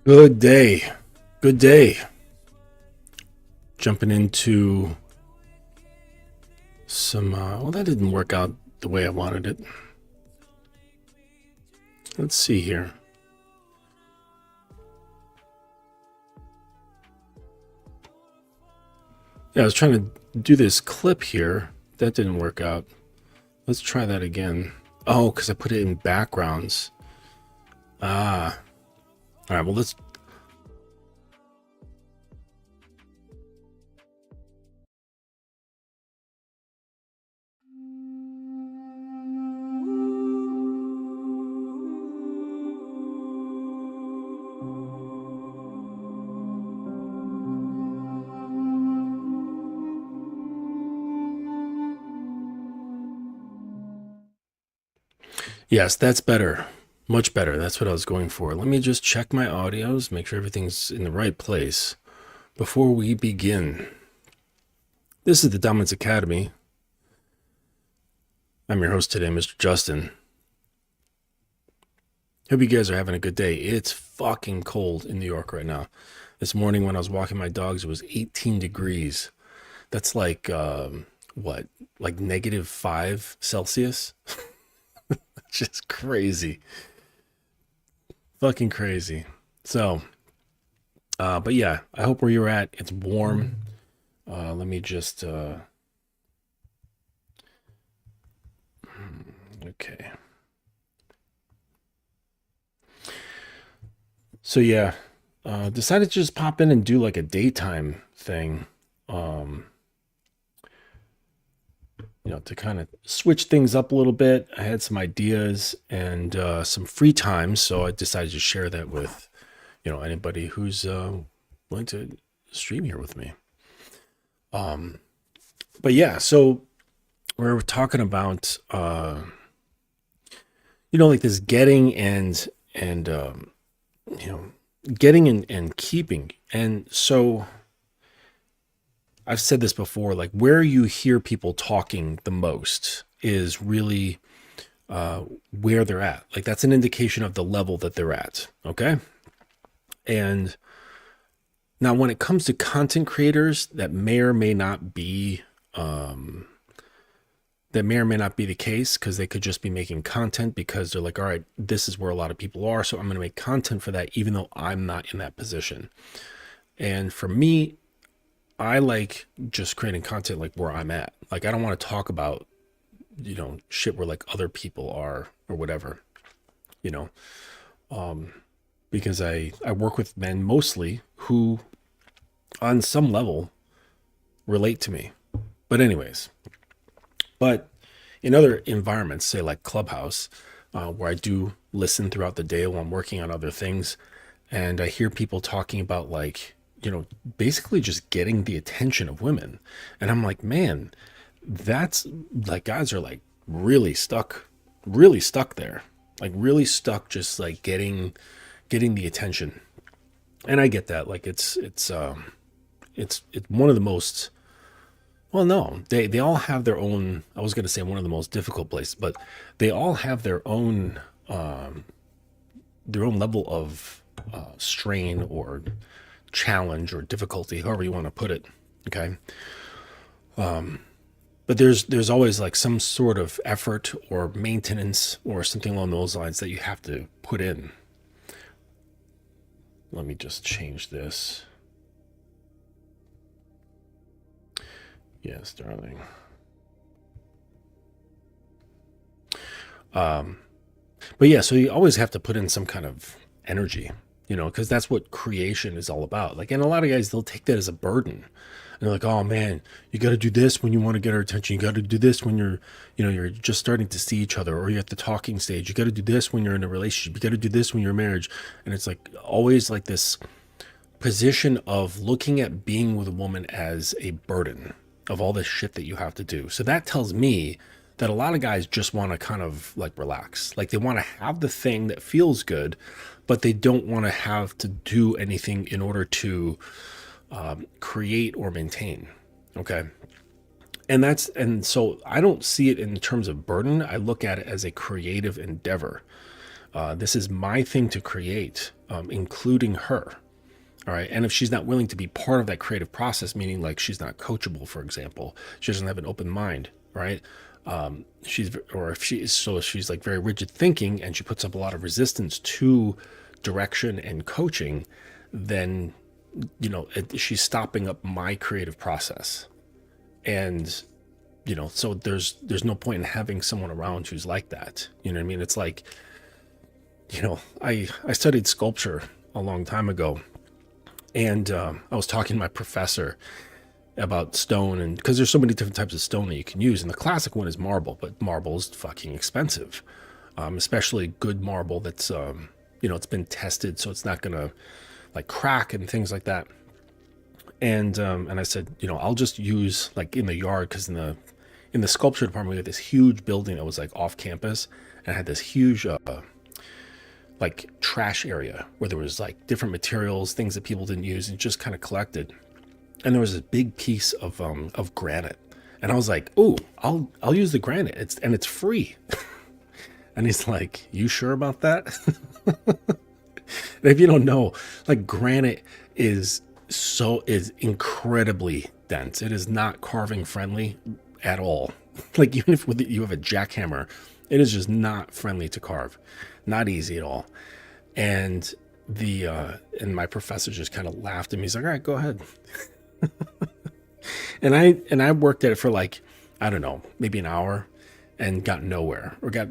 Good day. Good day. Jumping into some, well, that didn't work out the way I wanted it. Let's see here. Yeah, I was trying to do this clip here. That didn't work out. Let's try that again. Oh, because I put it in backgrounds. Ah. All right, well, let's. Yes, that's better. Much better. That's what I was going for. Let me just check my audios, make sure everything's in the right place before we begin. This is the Dominance Academy. I'm your host today, Mr. Justin. Hope you guys are having a good day. It's fucking cold in New York right now. This morning when I was walking my dogs, it was 18 degrees. That's like, what? Like -5 Celsius? Just crazy. Fucking crazy. So, but yeah, I hope where you're at, it's warm. Let me just, okay. So yeah, decided to just pop in and do like a daytime thing. To kind of switch things up a little bit. I had some ideas and some free time, so I decided to share that with, anybody who's willing to stream here with me. But yeah, so we're talking about, like this getting getting and keeping. And so I've said this before, like where you hear people talking the most is really where they're at. Like that's an indication of the level that they're at. Okay. And now when it comes to content creators, that may or may not be the case, because they could just be making content because they're like, all right, this is where a lot of people are, so I'm going to make content for that, even though I'm not in that position. And for me, I like just creating content like where I'm at. Like I don't want to talk about, shit where like other people are or whatever, because I work with men mostly who on some level relate to me. But anyways, but in other environments, say like Clubhouse, where I do listen throughout the day while I'm working on other things, and I hear people talking about like, basically just getting the attention of women. And I'm like, man, that's like, guys are like really stuck there, like really stuck, just like getting the attention. And I get that. Like it's one of the most, well, no, they all have their own, I was going to say one of the most difficult places, but they all have their own level of strain or challenge or difficulty, however you want to put it. Okay. But there's always like some sort of effort or maintenance or something along those lines that you have to put in. Let me just change this. Yes, darling. But yeah, so you always have to put in some kind of energy, because that's what creation is all about. Like, and a lot of guys, they'll take that as a burden. And they're like, oh man, you got to do this when you want to get our attention. You got to do this when you're just starting to see each other, or you're at the talking stage. You got to do this when you're in a relationship. You got to do this when you're in marriage. And it's like always like this position of looking at being with a woman as a burden of all this shit that you have to do. So that tells me that a lot of guys just want to kind of like relax. Like they want to have the thing that feels good, but they don't want to have to do anything in order to create or maintain. Okay. And so I don't see it in terms of burden. I look at it as a creative endeavor. This is my thing to create, including her. All right. And if she's not willing to be part of that creative process, meaning like she's not coachable, for example, she doesn't have an open mind, right? If she's like very rigid thinking and she puts up a lot of resistance to direction and coaching, then, she's stopping up my creative process. And, so there's no point in having someone around who's like that. You know what I mean? It's like, I studied sculpture a long time ago. And I was talking to my professor about stone, and because there's so many different types of stone that you can use, and the classic one is marble, but marble is fucking expensive, especially good marble that's it's been tested, so it's not gonna like crack and things like that. And I said, I'll just use like in the yard, because in the sculpture department we had this huge building that was like off campus, and had this huge like trash area where there was like different materials, things that people didn't use, and just kind of collected. And there was this big piece of granite, and I was like, "Oh, I'll use the granite. It's free." And he's like, "You sure about that?" And if you don't know, like granite is incredibly dense. It is not carving friendly at all. Like even if you have a jackhammer, it is just not friendly to carve. Not easy at all. And and my professor just kind of laughed at me. He's like, "All right, go ahead." and I worked at it for like, I don't know, maybe an hour, and got nowhere, or got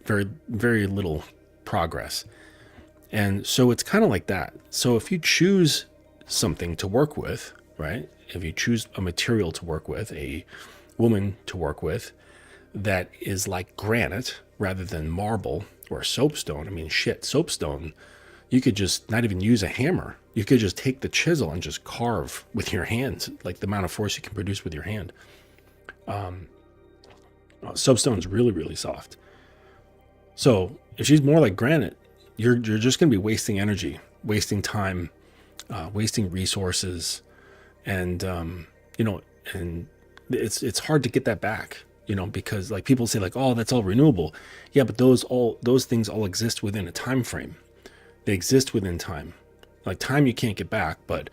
very, very little progress. And so it's kind of like that. So if you choose something to work with, right? If you choose a material to work with, a woman to work with, that is like granite rather than marble or soapstone. I mean, soapstone, you could just not even use a hammer. You could just take the chisel and just carve with your hands, like the amount of force you can produce with your hand. Soapstone is really, really soft. So if she's more like granite, you're just going to be wasting energy, wasting time, wasting resources, and and it's hard to get that back. Because like people say like, "Oh, that's all renewable." Yeah, but those things all exist within a time frame. They exist within time. Like time you can't get back, but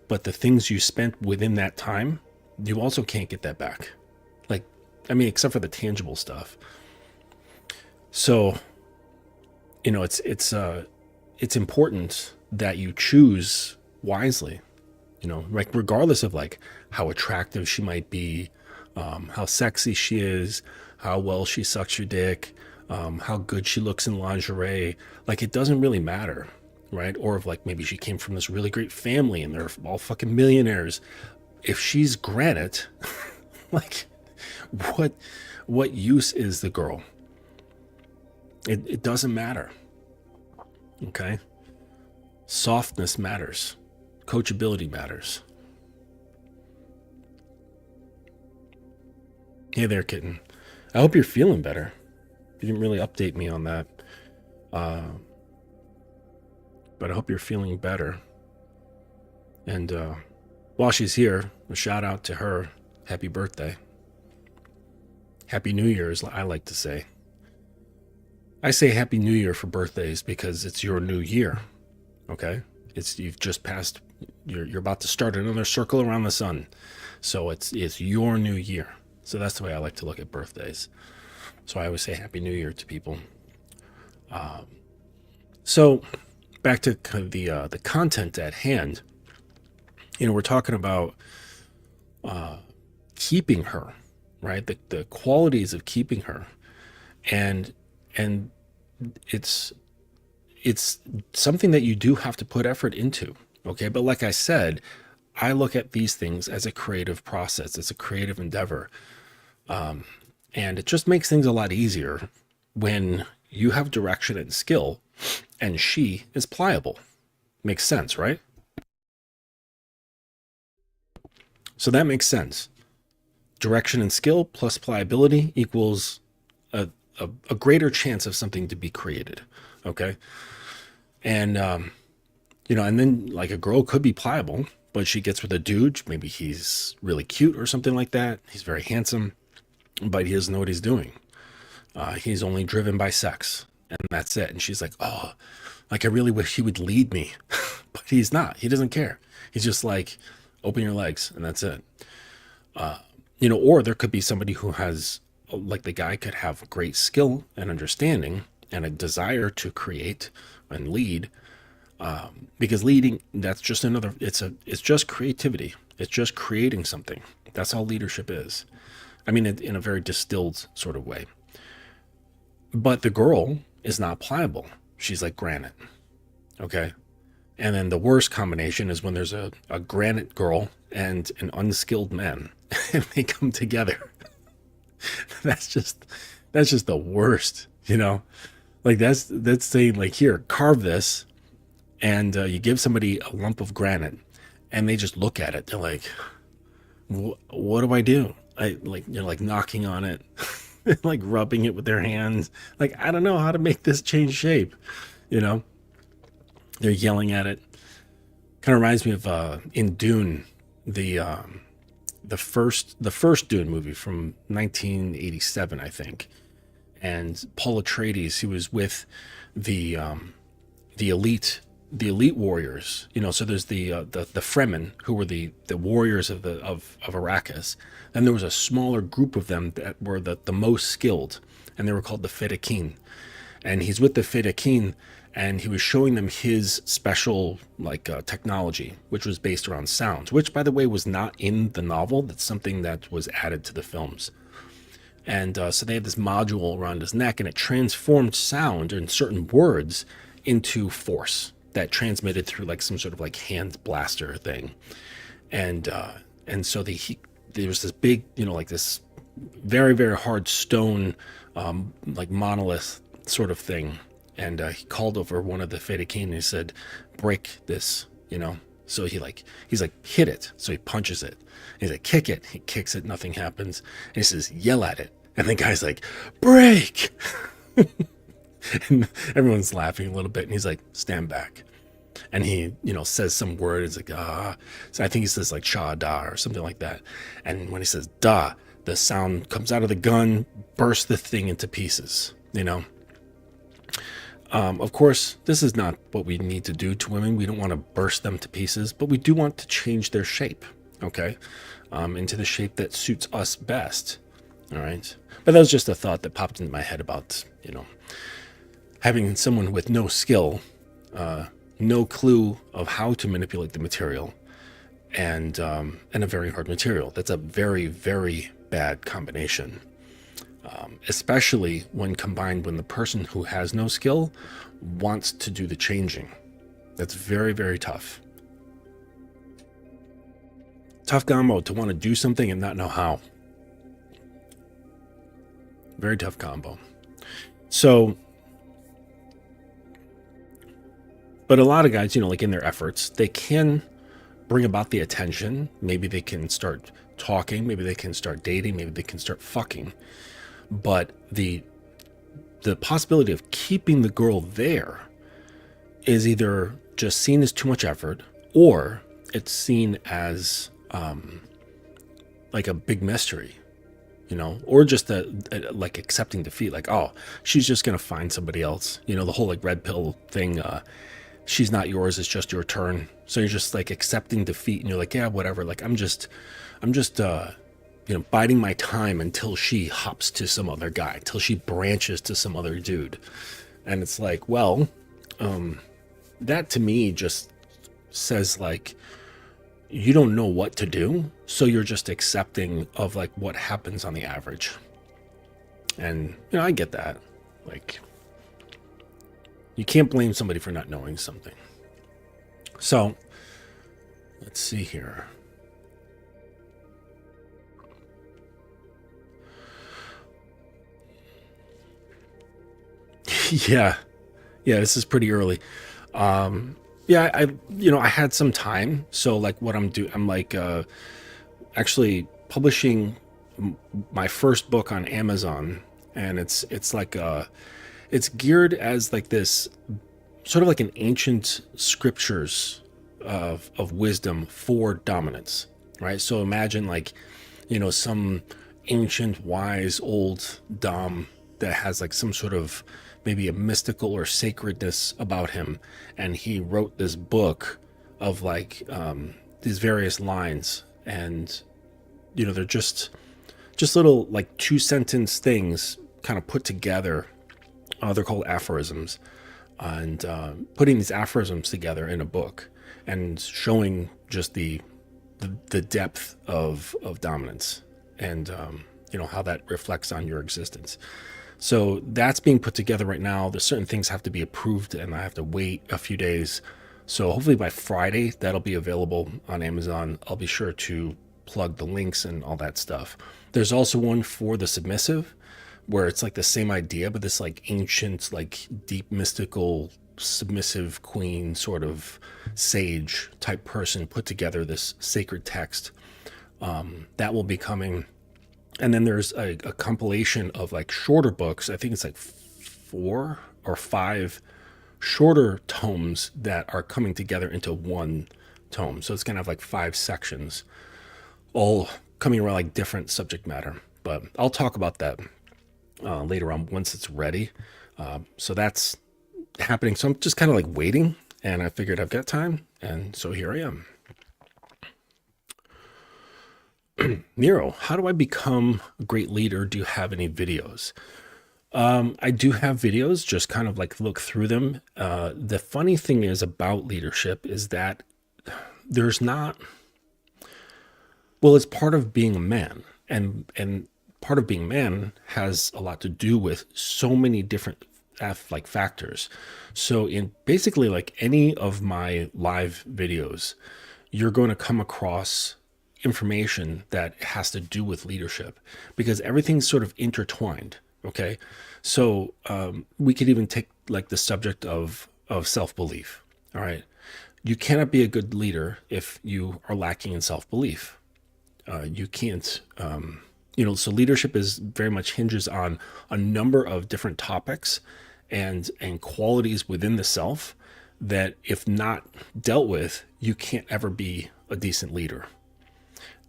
the things you spent within that time, you also can't get that back. Like, I mean, except for the tangible stuff. So, it's important that you choose wisely. Like regardless of like how attractive she might be, how sexy she is, how well she sucks your dick, how good she looks in lingerie. Like it doesn't really matter, right? Or if like maybe she came from this really great family and they're all fucking millionaires. If she's granite, like what use is the girl? It doesn't matter. Okay? Softness matters. Coachability matters. Hey there, kitten. I hope you're feeling better. You didn't really update me on that. But I hope you're feeling better. And while she's here, a shout out to her. Happy birthday. Happy New Year, as I like to say. I say Happy New Year for birthdays because it's your new year. Okay? You've just passed, you're about to start another circle around the sun. So it's your new year. So that's the way I like to look at birthdays. So I always say Happy New Year to people. So back to the content at hand. We're talking about keeping her, right? The qualities of keeping her, and it's something that you do have to put effort into. Okay, but like I said, I look at these things as a creative process. It's a creative endeavor. And it just makes things a lot easier when you have direction and skill and she is pliable. Makes sense, right? So that makes sense. Direction and skill plus pliability equals a greater chance of something to be created. Okay. And, and then like a girl could be pliable, but she gets with a dude. Maybe he's really cute or something like that. He's very handsome, but he doesn't know what he's doing. He's only driven by sex, and that's it. And she's like, oh, like I really wish he would lead me. But he's not. He doesn't care. He's just like, open your legs, and that's it. Or there could be somebody who has, like, the guy could have great skill and understanding and a desire to create and lead, because leading, that's just another, it's just creativity. It's just creating something. That's all leadership is. I mean, in a very distilled sort of way. But the girl is not pliable. She's like granite. Okay. And then the worst combination is when there's a granite girl and an unskilled man, and they come together. That's just the worst, Like that's saying, like, here, carve this, and you give somebody a lump of granite, and they just look at it. They're like, what do I do? Like knocking on it, like rubbing it with their hands. Like, I don't know how to make this change shape. They're yelling at it. Kind of reminds me of in Dune, the first Dune movie from 1987, I think. And Paul Atreides, he was with the elite warriors. So there's the Fremen, who were the warriors of Arrakis. And there was a smaller group of them that were the most skilled, and they were called the Fedaykin. And he's with the Fedaykin, and he was showing them his special technology, which was based around sounds, which, by the way, was not in the novel. That's something that was added to the films. And so they had this module around his neck, and it transformed sound and certain words into force that transmitted through like some sort of like hand blaster thing. And so there was this big, like this very, very hard stone, like monolith sort of thing. And he called over one of the Fedaykin and he said, break this, So he's like, hit it. So he punches it. And he's like, kick it. He kicks it. Nothing happens. And he says, yell at it. And the guy's like, break. And everyone's laughing a little bit. And he's like, stand back. And he, says some word. It's like, So I think he says like cha da or something like that. And when he says da, the sound comes out of the gun, bursts the thing into pieces, Of course, this is not what we need to do to women. We don't want to burst them to pieces, but we do want to change their shape, okay, into the shape that suits us best, all right? But that was just a thought that popped into my head about, having someone with no skill, no clue of how to manipulate the material, and a very hard material. That's a very, very bad combination. Especially when combined when the person who has no skill wants to do the changing. That's very, very tough. Tough combo to want to do something and not know how. Very tough combo. So, but a lot of guys, like in their efforts, they can bring about the attention. Maybe they can start talking. Maybe they can start dating. Maybe they can start fucking. But the possibility of keeping the girl there is either just seen as too much effort, or it's seen as like a big mystery, or just like accepting defeat. Like, oh, she's just gonna find somebody else. The whole like red pill thing. She's not yours. It's just your turn. So you're just like accepting defeat, and you're like, yeah, whatever. Like I'm just biding my time until she hops to some other guy, until she branches to some other dude. And it's like, well, that to me just says like, you don't know what to do. So you're just accepting of like what happens on the average. And, I get that. Like, you can't blame somebody for not knowing something. So let's see here. Yeah, this is pretty early. I had some time. So like what I'm like actually publishing my first book on Amazon, and it's like it's geared as like this sort of like an ancient scriptures of wisdom for dominance, right? So imagine like, some ancient wise old dom that has like some sort of maybe a mystical or sacredness about him, and he wrote this book of like these various lines, and they're just little like 2-sentence things kind of put together. They're called aphorisms, and putting these aphorisms together in a book and showing just the depth of dominance, and how that reflects on your existence. So that's being put together right now. There's certain things have to be approved, and I have to wait a few days. So hopefully by Friday, that'll be available on Amazon. I'll be sure to plug the links and all that stuff. There's also one for the submissive, where it's like the same idea, but this like ancient, like deep mystical submissive queen sort of sage type person put together this sacred text. That will be coming. And then there's a compilation of like shorter books. I think it's like 4 or 5 shorter tomes that are coming together into one tome. So it's going to have like 5 sections, all coming around like different subject matter. But I'll talk about that later on once it's ready. So that's happening. So I'm just kind of like waiting, and I figured I've got time. And so here I am. Nero, how do I become a great leader? Do you have any videos? I do have videos, just kind of like look through them. The funny thing is about leadership is that there's not, well, it's part of being a man, and part of being a man has a lot to do with so many different like factors. So in basically like any of my live videos, you're going to come across information that has to do with leadership, because everything's sort of intertwined. Okay. So we could even take like the subject of self-belief. All right. You cannot be a good leader if you are lacking in self-belief. You can't, so leadership is very much hinges on a number of different topics and qualities within the self that if not dealt with, you can't ever be a decent leader.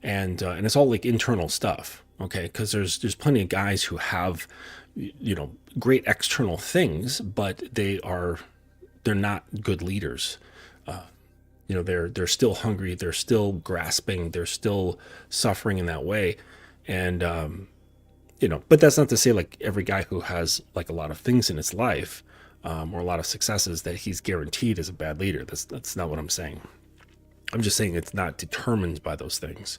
And it's all like internal stuff. Okay. Cause there's plenty of guys who have, great external things, but they're not good leaders. They're still hungry. They're still grasping. They're still suffering in that way. And, but that's not to say like every guy who has like a lot of things in his life, or a lot of successes, that he's guaranteed is a bad leader. That's not what I'm saying. I'm just saying it's not determined by those things.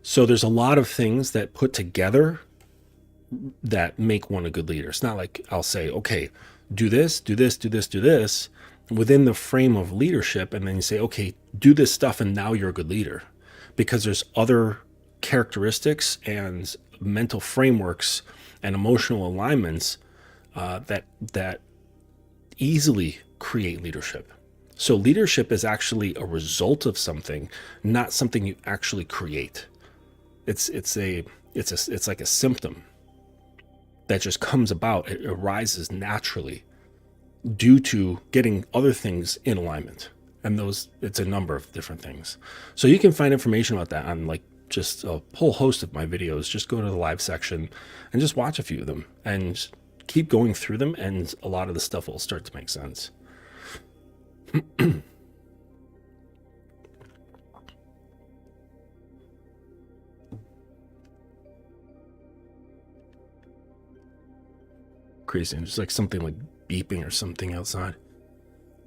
So there's a lot of things that put together that make one a good leader. It's not like I'll say, okay, do this, do this, do this, do this within the frame of leadership. And then you say, okay, do this stuff, and now you're a good leader, because there's other characteristics and mental frameworks and emotional alignments that easily create leadership. So leadership is actually a result of something, not something you actually create. It's like a symptom that just comes about. It arises naturally due to getting other things in alignment. And it's a number of different things. So you can find information about that on like just a whole host of my videos. Just go to the live section and just watch a few of them and keep going through them, and a lot of the stuff will start to make sense. Crazy. There's like something like beeping or something outside.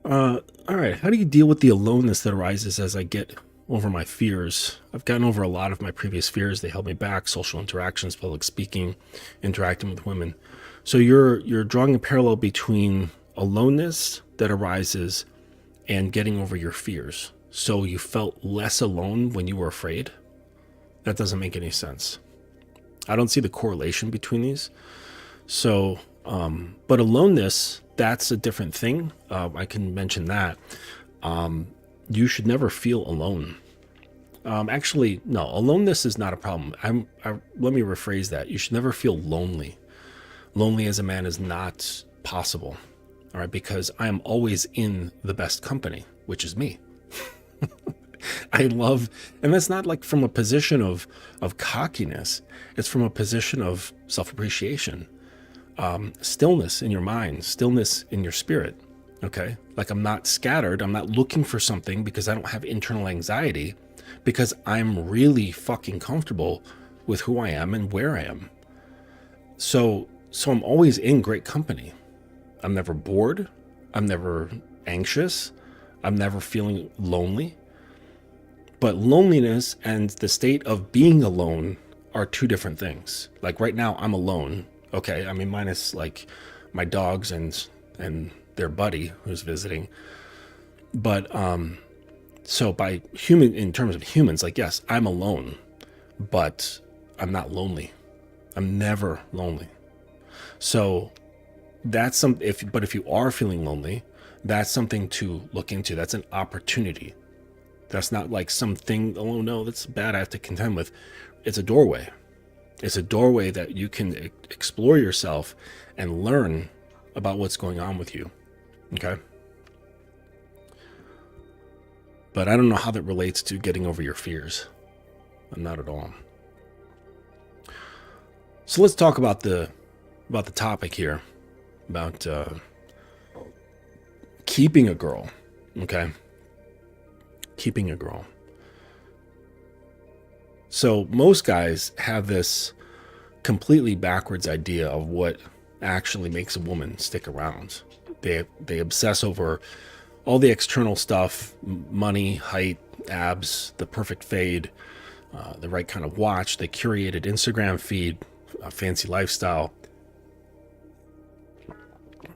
All right. How do you deal with the aloneness that arises as I get over my fears? I've gotten over a lot of my previous fears. They held me back: social interactions, public speaking, interacting with women. So you're drawing a parallel between aloneness that arises and getting over your fears. So you felt less alone when you were afraid? That doesn't make any sense. I don't see the correlation between these. So, but aloneness, that's a different thing. I can mention that. You should never feel alone. Actually, no, aloneness is not a problem. Let me rephrase that. You should never feel lonely. Lonely as a man is not possible. All right. Because I am always in the best company, which is me. I love, and that's not like from a position of cockiness. It's from a position of self-appreciation. stillness in your mind, stillness in your spirit. Okay. Like I'm not scattered. I'm not looking for something because I don't have internal anxiety, because I'm really fucking comfortable with who I am and where I am. So I'm always in great company. I'm never bored. I'm never anxious. I'm never feeling lonely. But loneliness and the state of being alone are two different things. Like right now I'm alone. Okay. I mean, minus like my dogs and their buddy who's visiting. But, so in terms of humans, like, yes, I'm alone, but I'm not lonely. I'm never lonely. So that's if you are feeling lonely, that's something to look into. That's an opportunity. That's not like something, oh no, that's bad, I have to contend with. It's a doorway. It's a doorway that you can explore yourself and learn about what's going on with you. Okay. But I don't know how that relates to getting over your fears. Not at all. So let's talk about the topic here, about keeping a girl. Okay. Keeping a girl. So most guys have this completely backwards idea of what actually makes a woman stick around. They obsess over all the external stuff: money, height, abs, the perfect fade, the right kind of watch, the curated Instagram feed, a fancy lifestyle.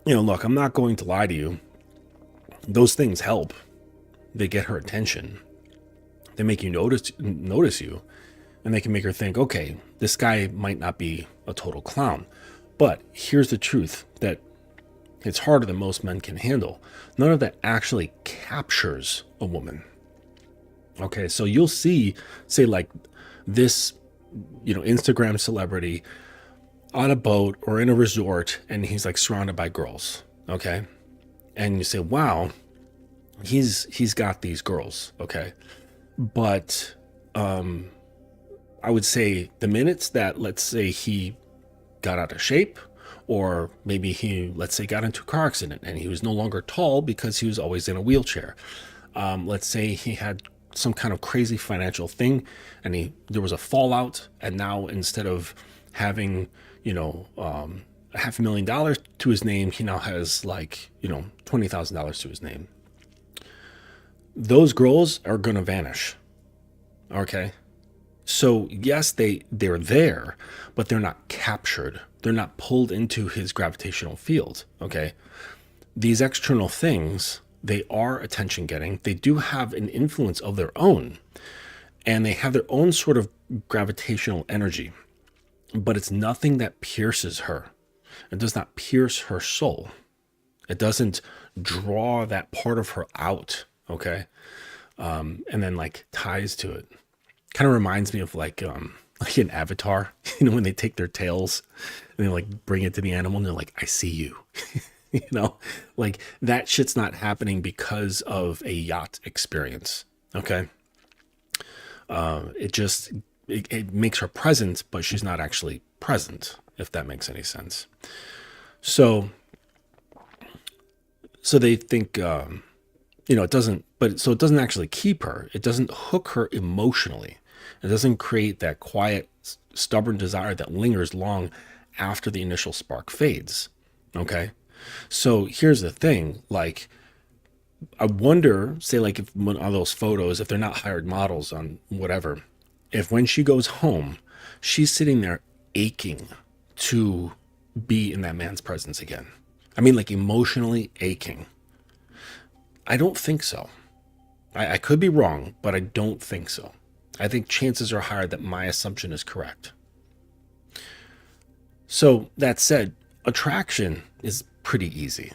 You know, look, I'm not going to lie to you. Those things help. They get her attention. They make you notice you, and they can make her think, okay, this guy might not be a total clown. But here's the truth that it's harder than most men can handle. None of that actually captures a woman. Okay, so you'll see, say like this, Instagram celebrity on a boat or in a resort, and he's like surrounded by girls. Okay, and you say, wow, he's got these girls. Okay, but I would say the minutes that, let's say, he got out of shape, or maybe he, let's say, got into a car accident and he was no longer tall because he was always in a wheelchair. Let's say he had some kind of crazy financial thing and there was a fallout, and now instead of having, $500,000 to his name, he now has like, $20,000 to his name. Those girls are going to vanish. Okay. So yes, they're there, but they're not captured. They're not pulled into his gravitational field. Okay. These external things, they are attention getting. They do have an influence of their own, and they have their own sort of gravitational energy, but it's nothing that pierces her. It does not pierce her soul. It doesn't draw that part of her out. Okay. And then like ties to it. Kind of reminds me of like an avatar, when they take their tails and they like bring it to the animal and they're like, I see you. Like that shit's not happening because of a yacht experience. Okay. It makes her present, but she's not actually present, if that makes any sense. So they think, it doesn't, so it doesn't actually keep her. It doesn't hook her emotionally. It doesn't create that quiet, stubborn desire that lingers long after the initial spark fades. Okay. So here's the thing. Like, I wonder, say like if one of those photos, if they're not hired models on whatever, if when she goes home, she's sitting there aching to be in that man's presence again. I mean, like emotionally aching. I don't think so. I could be wrong, but I don't think so. I think chances are higher that my assumption is correct. So that said, attraction is pretty easy,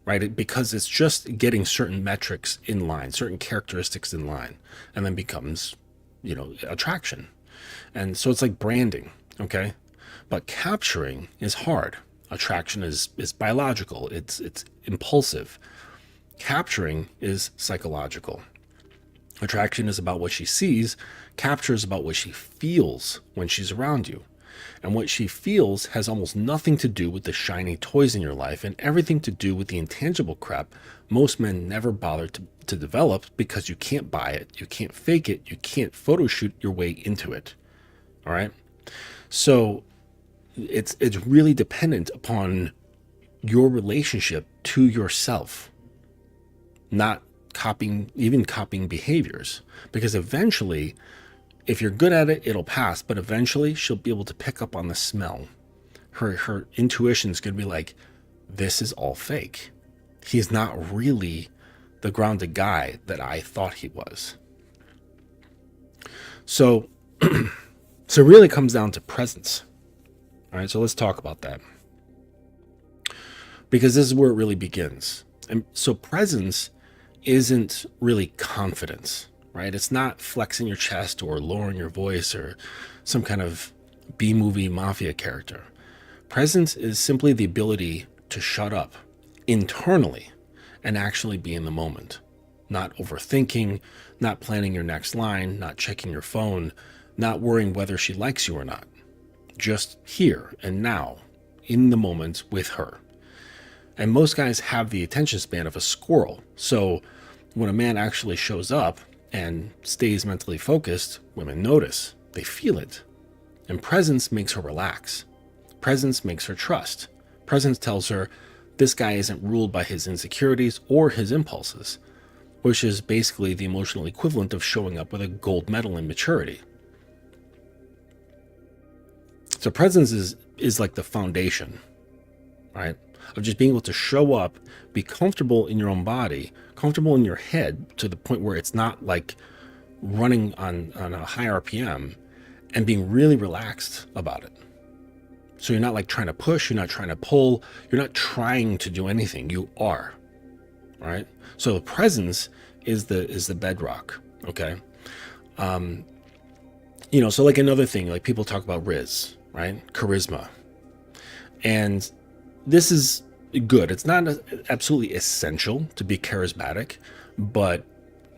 right? Because it's just getting certain metrics in line, certain characteristics in line, and then becomes, attraction. And so it's like branding, okay? But capturing is hard. Attraction is biological. It's impulsive. Capturing is psychological. Attraction is about what she sees. Capture is about what she feels when she's around you. And what she feels has almost nothing to do with the shiny toys in your life and everything to do with the intangible crap most men never bother to develop, because you can't buy it, you can't fake it, you can't photo shoot your way into it. All right? So it's really dependent upon your relationship to yourself, not copying behaviors, because eventually, if you're good at it, it'll pass, but eventually she'll be able to pick up on the smell. Her intuition's going to be like, this is all fake. He's not really the grounded guy that I thought he was. So so it really comes down to presence. All right, so let's talk about that, because this is where it really begins. And so presence isn't really confidence, right? It's not flexing your chest or lowering your voice or some kind of B-movie mafia character. Presence is simply the ability to shut up internally and actually be in the moment, not overthinking, not planning your next line, not checking your phone, not worrying whether she likes you or not. Just here and now, in the moment with her. And most guys have the attention span of a squirrel. So when a man actually shows up and stays mentally focused, women notice. They feel it. And presence makes her relax. Presence makes her trust. Presence tells her this guy isn't ruled by his insecurities or his impulses, which is basically the emotional equivalent of showing up with a gold medal in maturity. So presence is like the foundation, right? Of just being able to show up, be comfortable in your own body, comfortable in your head, to the point where it's not like running on a high RPM, and being really relaxed about it. So you're not like trying to push, you're not trying to pull, you're not trying to do anything. You are, right? So the presence is the bedrock, okay? So like another thing, like people talk about Riz, right? Charisma. And this is good. It's not absolutely essential to be charismatic, but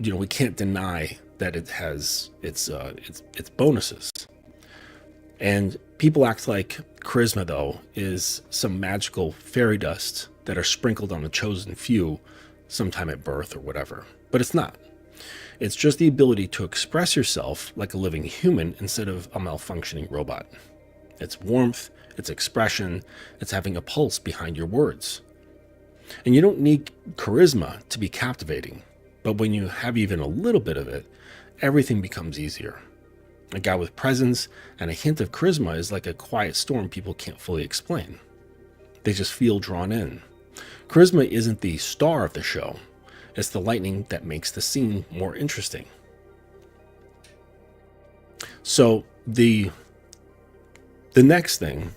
we can't deny that it has its bonuses. And people act like charisma, though, is some magical fairy dust that are sprinkled on the chosen few sometime at birth or whatever. But it's not. It's just the ability to express yourself like a living human instead of a malfunctioning robot. It's warmth, it's expression, it's having a pulse behind your words. And you don't need charisma to be captivating, but when you have even a little bit of it, everything becomes easier. A guy with presence and a hint of charisma is like a quiet storm people can't fully explain. They just feel drawn in. Charisma isn't the star of the show. It's the lightning that makes the scene more interesting. So the next thing,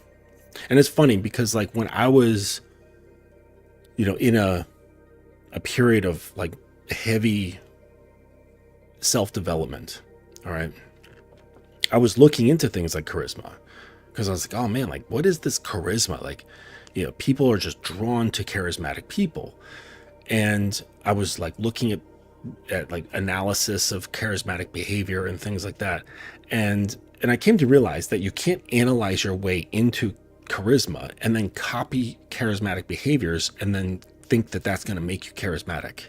and it's funny because like when I was, in a period of like heavy self-development, all right, I was looking into things like charisma because I was like, oh man, like what is this charisma? Like, people are just drawn to charismatic people. And I was like looking at like analysis of charismatic behavior and things like that. And I came to realize that you can't analyze your way into charisma and then copy charismatic behaviors and then think that that's going to make you charismatic.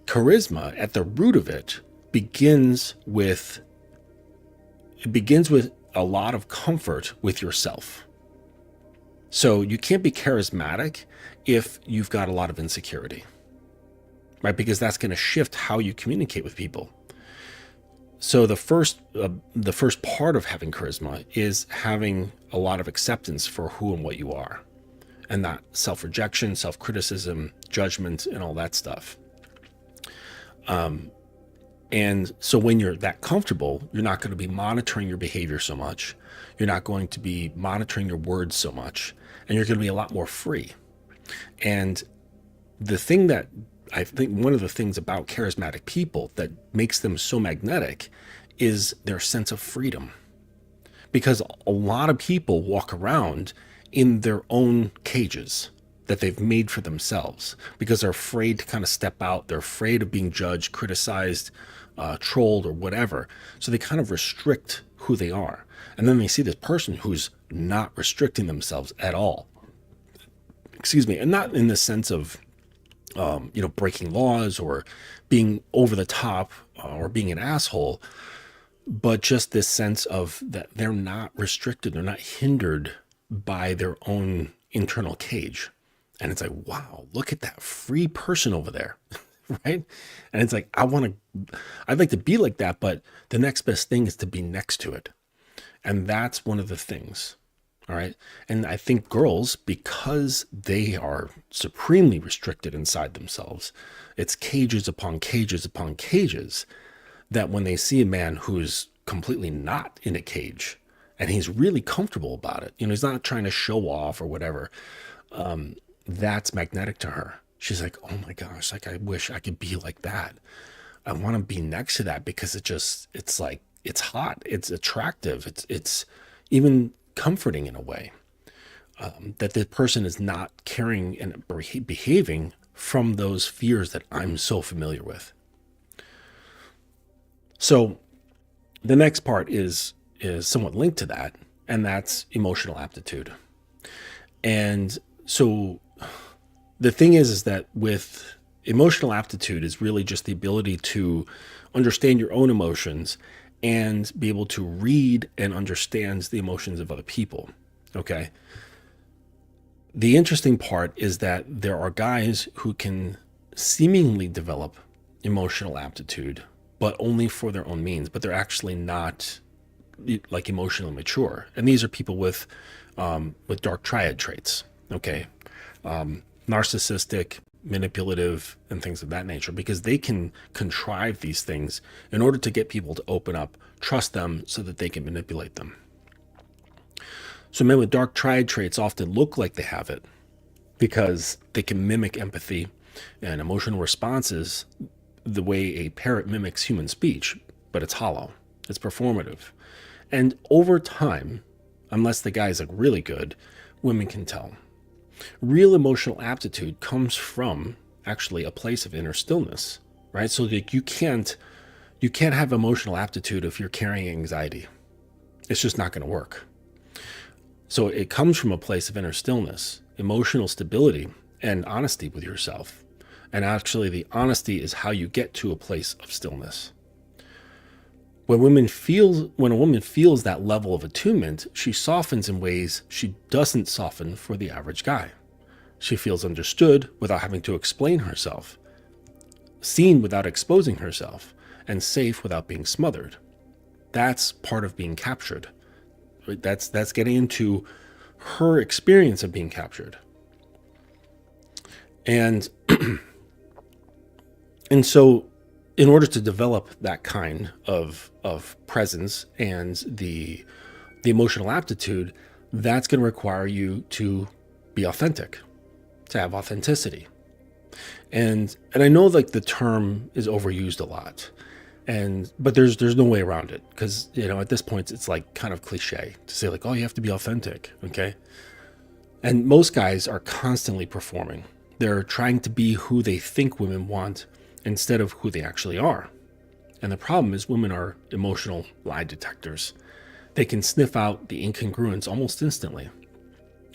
Charisma, at the root of it, begins with a lot of comfort with yourself. So you can't be charismatic if you've got a lot of insecurity, right? Because that's going to shift how you communicate with people. So the first part of having charisma is having a lot of acceptance for who and what you are, and not self-rejection, self-criticism, judgment, and all that stuff. And so when you're that comfortable, you're not going to be monitoring your behavior so much. You're not going to be monitoring your words so much, and you're going to be a lot more free. And the thing that I think one of the things about charismatic people that makes them so magnetic is their sense of freedom. Because a lot of people walk around in their own cages that they've made for themselves because they're afraid to kind of step out. They're afraid of being judged, criticized, trolled, or whatever. So they kind of restrict who they are. And then they see this person who's not restricting themselves at all. Excuse me. And not in the sense of, breaking laws or being over the top or being an asshole, but just this sense of that they're not restricted. They're not hindered by their own internal cage. And it's like, wow, look at that free person over there. Right. And it's like, I'd like to be like that, but the next best thing is to be next to it. And that's one of the things. All right. And I think girls, because they are supremely restricted inside themselves, it's cages upon cages upon cages, that when they see a man who's completely not in a cage and he's really comfortable about it, he's not trying to show off or whatever, that's magnetic to her. She's like, oh my gosh, like I wish I could be like that. I want to be next to that because it's like, it's hot, it's attractive, it's even comforting in a way, that the person is not carrying and behaving from those fears that I'm so familiar with. So the next part is somewhat linked to that, and that's emotional aptitude. And so the thing is that with emotional aptitude is really just the ability to understand your own emotions and be able to read and understand the emotions of other people. Okay. The interesting part is that there are guys who can seemingly develop emotional aptitude, but only for their own means, but they're actually not like emotionally mature. And these are people with dark triad traits. Okay. Narcissistic, manipulative, and things of that nature, because they can contrive these things in order to get people to open up, trust them so that they can manipulate them. So men with dark triad traits often look like they have it because they can mimic empathy and emotional responses the way a parrot mimics human speech, but it's hollow, it's performative. And over time, unless the guy's like really good, women can tell. Real emotional aptitude comes from actually a place of inner stillness, right? So that you can't have emotional aptitude if you're carrying anxiety. It's just not going to work. So it comes from a place of inner stillness, emotional stability, and honesty with yourself. And actually the honesty is how you get to a place of stillness. When a woman feels that level of attunement, she softens in ways she doesn't soften for the average guy. She feels understood without having to explain herself, seen without exposing herself, and safe without being smothered. That's part of being captured. That's getting into her experience of being captured. And so in order to develop that kind of presence and the emotional aptitude, that's going to require you to be authentic, to have authenticity. And I know like the term is overused a lot, but there's no way around it, because at this point it's like kind of cliche to say like, oh, you have to be authentic, okay? And most guys are constantly performing. They're trying to be who they think women want instead of who they actually are. And the problem is women are emotional lie detectors. They can sniff out the incongruence almost instantly.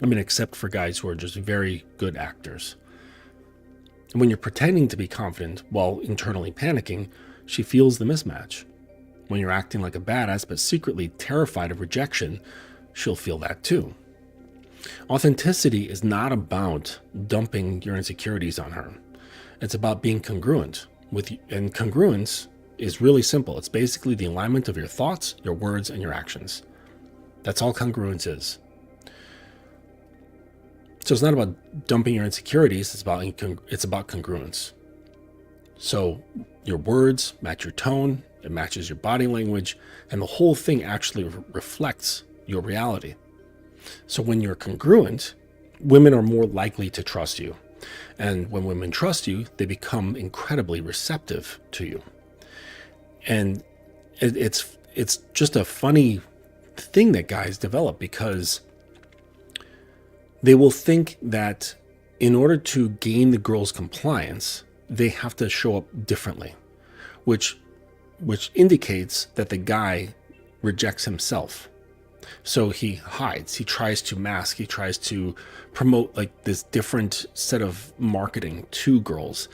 I mean, except for guys who are just very good actors. And when you're pretending to be confident while internally panicking, she feels the mismatch. When you're acting like a badass but secretly terrified of rejection, she'll feel that too. Authenticity is not about dumping your insecurities on her. It's about being congruent with you. And congruence is really simple. It's basically the alignment of your thoughts, your words, and your actions. That's all congruence is. So it's not about dumping your insecurities. It's about congruence. So your words match your tone, it matches your body language, and the whole thing actually reflects your reality. So when you're congruent, women are more likely to trust you. And when women trust you, they become incredibly receptive to you. And it's just a funny thing that guys develop, because they will think that in order to gain the girl's compliance, they have to show up differently, which indicates that the guy rejects himself. So he hides, he tries to mask, he tries to promote like this different set of marketing to girls.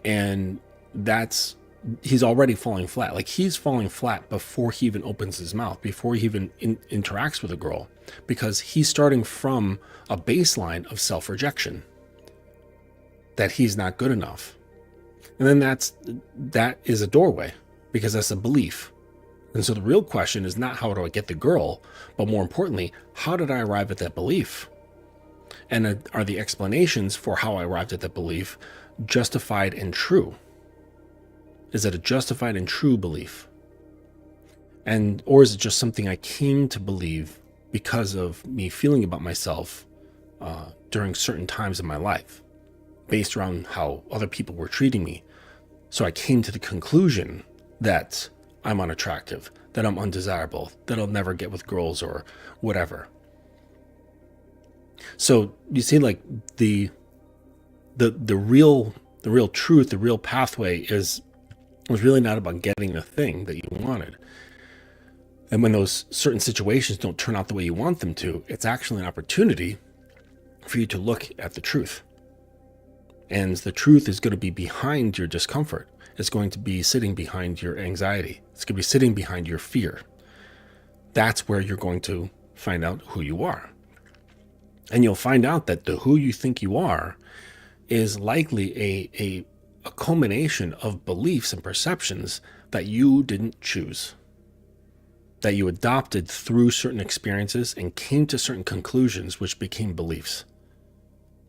And he's already falling flat. Like he's falling flat before he even opens his mouth, before he even interacts with a girl, because he's starting from a baseline of self-rejection, that he's not good enough. And then that is a doorway, because that's a belief. And so the real question is not how do I get the girl, but more importantly, how did I arrive at that belief? And are the explanations for how I arrived at that belief justified and true? Is it a justified and true belief? Or is it just something I came to believe because of me feeling about myself during certain times in my life, based around how other people were treating me? So I came to the conclusion that I'm unattractive, that I'm undesirable, that I'll never get with girls or whatever. So you see, like the real truth, the real pathway was really not about getting the thing that you wanted. And when those certain situations don't turn out the way you want them to, it's actually an opportunity for you to look at the truth. And the truth is going to be behind your discomfort. It's going to be sitting behind your anxiety. It's going to be sitting behind your fear. That's where you're going to find out who you are. And you'll find out that the who you think you are is likely a culmination of beliefs and perceptions that you didn't choose, that you adopted through certain experiences and came to certain conclusions which became beliefs.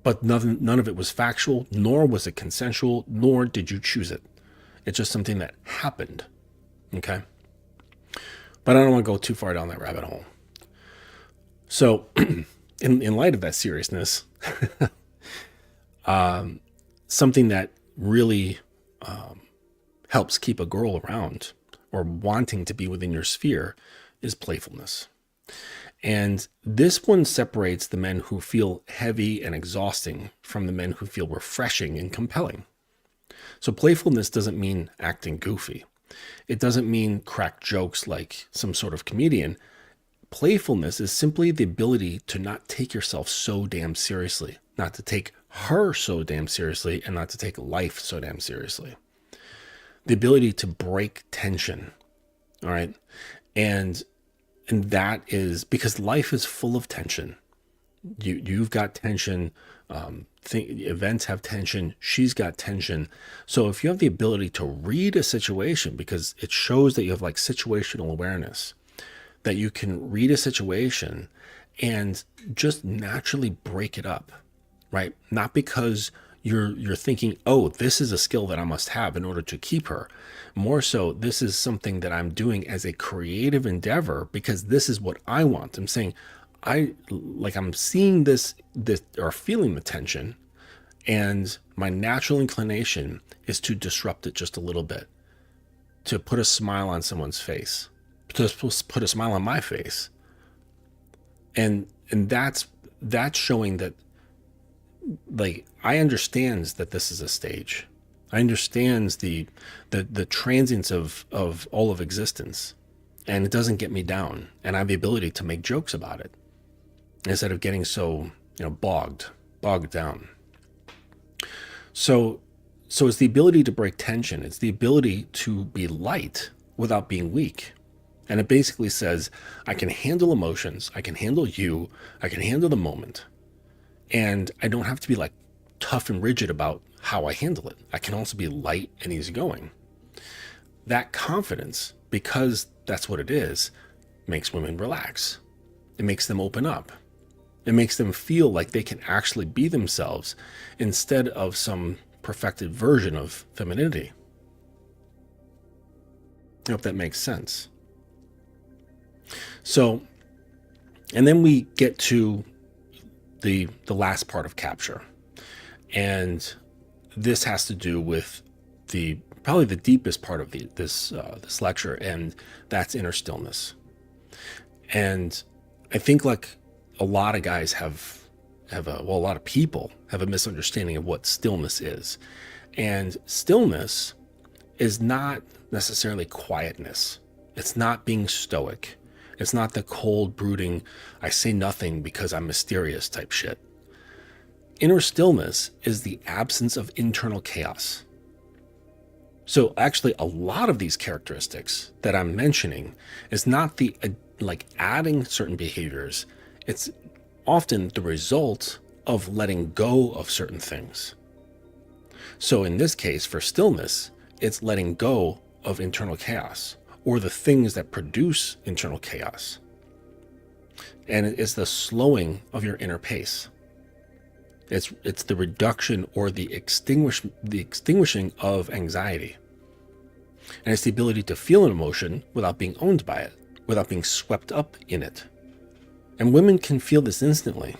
But none of it was factual, nor was it consensual, nor did you choose it. It's just something that happened, okay? But I don't want to go too far down that rabbit hole. So in light of that seriousness, something that really helps keep a girl around or wanting to be within your sphere is playfulness. And this one separates the men who feel heavy and exhausting from the men who feel refreshing and compelling. So playfulness doesn't mean acting goofy. It doesn't mean crack jokes like some sort of comedian. Playfulness is simply the ability to not take yourself so damn seriously, not to take her so damn seriously, and not to take life so damn seriously. The ability to break tension, all right? And that is because life is full of tension. You've got tension, events have tension, she's got tension. So if you have the ability to read a situation, because it shows that you have like situational awareness, that you can read a situation and just naturally break it up, right? Not because you're thinking, oh, this is a skill that I must have in order to keep her. More so, this is something that I'm doing as a creative endeavor because this is what I want. I'm saying, I'm seeing this or feeling the tension, and my natural inclination is to disrupt it just a little bit, to put a smile on someone's face, to put a smile on my face. And that's showing that, like, I understand that this is a stage. I understand the transience of all of existence, and it doesn't get me down. And I have the ability to make jokes about it instead of getting so, bogged down. So it's the ability to break tension. It's the ability to be light without being weak. And it basically says, I can handle emotions. I can handle you. I can handle the moment. And I don't have to be like tough and rigid about how I handle it. I can also be light and easygoing. That confidence, because that's what it is, makes women relax. It makes them open up. It makes them feel like they can actually be themselves instead of some perfected version of femininity. I hope that makes sense. So, and then we get to the last part of capture. And this has to do with probably the deepest part of this lecture, and that's inner stillness. And I think like a lot of guys a lot of people have a misunderstanding of what stillness is. And stillness is not necessarily quietness. It's not being stoic. It's not the cold, brooding, I say nothing because I'm mysterious type shit. Inner stillness is the absence of internal chaos. So actually, a lot of these characteristics that I'm mentioning is not the like adding certain behaviors. It's often the result of letting go of certain things. So in this case, for stillness, it's letting go of internal chaos or the things that produce internal chaos. And it's the slowing of your inner pace. It's the reduction or the extinguishing of anxiety. And it's the ability to feel an emotion without being owned by it, without being swept up in it. And women can feel this instantly.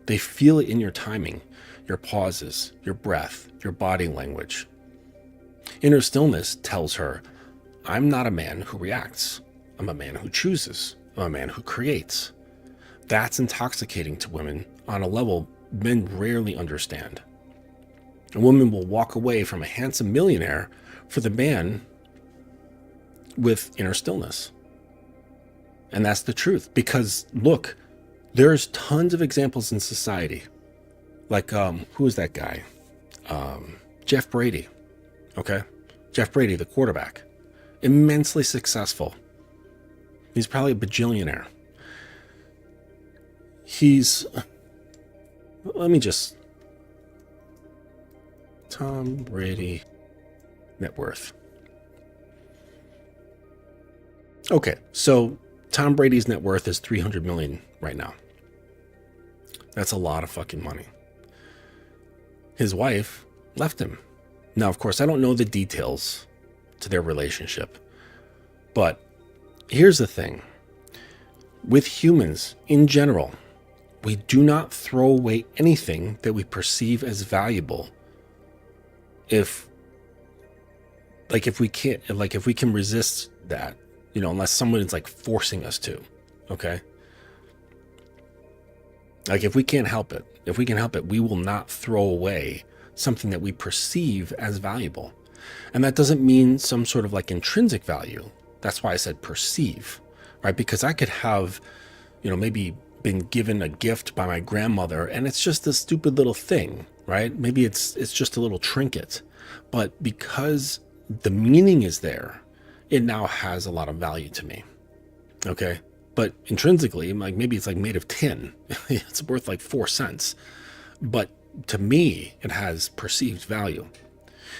They feel it in your timing, your pauses, your breath, your body language. Inner stillness tells her, I'm not a man who reacts. I'm a man who chooses. I'm a man who creates. That's intoxicating to women on a level men rarely understand. A woman will walk away from a handsome millionaire for the man with inner stillness. And that's the truth. Because look, there's tons of examples in society. Like, who is that guy? Jeff Brady. Okay? Jeff Brady, the quarterback. Immensely successful. He's probably a bajillionaire. Let me just, Tom Brady net worth. Okay, so Tom Brady's net worth is 300 million right now. That's a lot of fucking money. His wife left him. Now, of course, I don't know the details to their relationship, but here's the thing. With humans in general, we do not throw away anything that we perceive as valuable if we can resist that, unless someone is like forcing us to, okay? Like if we can help it, we will not throw away something that we perceive as valuable. And that doesn't mean some sort of like intrinsic value. That's why I said perceive, right? Because I could have, maybe been given a gift by my grandmother and it's just a stupid little thing, right? Maybe it's just a little trinket, but because the meaning is there, it now has a lot of value to me. Okay. But intrinsically, like maybe it's like made of tin. It's worth like 4 cents. But to me, it has perceived value.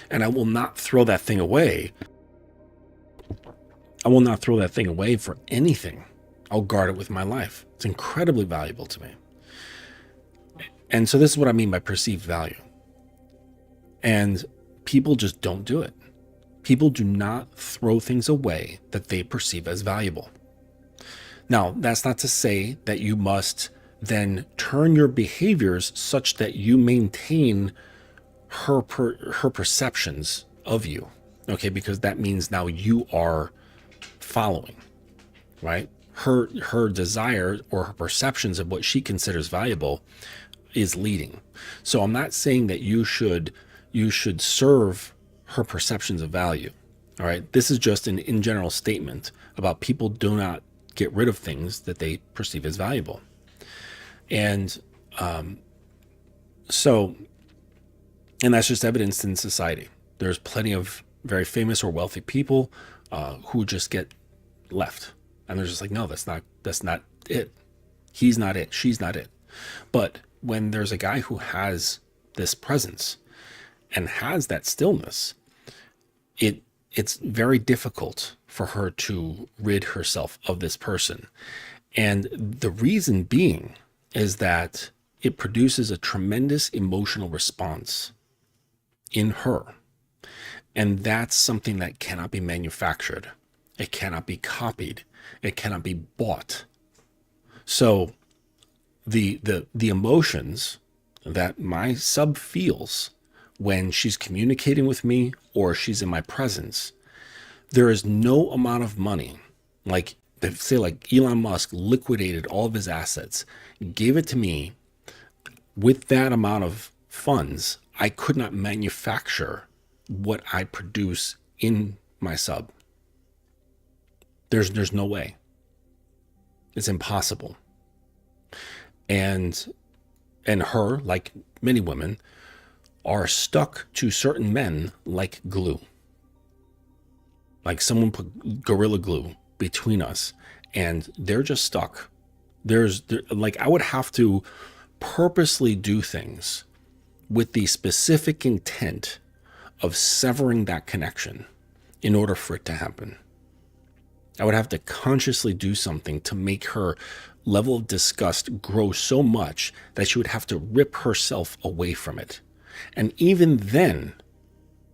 And I will not throw that thing away. I will not throw that thing away for anything. I'll guard it with my life. It's incredibly valuable to me. And so this is what I mean by perceived value. And people just don't do it. People do not throw things away that they perceive as valuable. Now, that's not to say that you must then turn your behaviors such that you maintain her perceptions of you, okay? Because that means now you are following, right? Her desire or her perceptions of what she considers valuable is leading. So I'm not saying that you should serve her perceptions of value, all right? This is just an in general statement about people do not get rid of things that they perceive as valuable. And and that's just evidenced in society. There's plenty of very famous or wealthy people who just get left. And they're just like, no, that's not it. He's not it. She's not it. But when there's a guy who has this presence and has that stillness, it's very difficult for her to rid herself of this person. And the reason being is that it produces a tremendous emotional response in her. And that's something that cannot be manufactured. It cannot be copied. It cannot be bought. So the emotions that my sub feels when she's communicating with me or she's in my presence, there is no amount of money, like say like Elon Musk liquidated all of his assets, gave it to me with that amount of funds, I could not manufacture what I produce in my sub. There's no way. It's impossible. And her, like many women, are stuck to certain men like glue. Like someone put Gorilla Glue between us and they're just stuck. Like I would have to purposely do things with the specific intent of severing that connection in order for it to happen. I would have to consciously do something to make her level of disgust grow so much that she would have to rip herself away from it. And even then,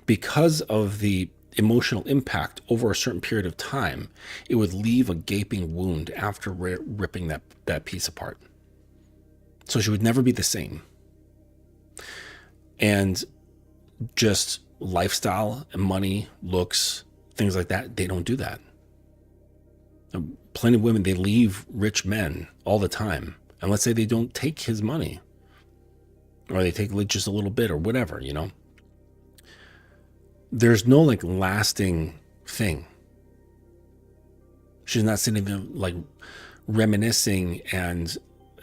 because of the emotional impact over a certain period of time, it would leave a gaping wound after ripping that piece apart. So she would never be the same. And just lifestyle and money, looks, things like that, they don't do that. Plenty of women, they leave rich men all the time. And let's say they don't take his money, or they take just a little bit or whatever, you know. There's no like lasting thing. She's not sitting there like reminiscing and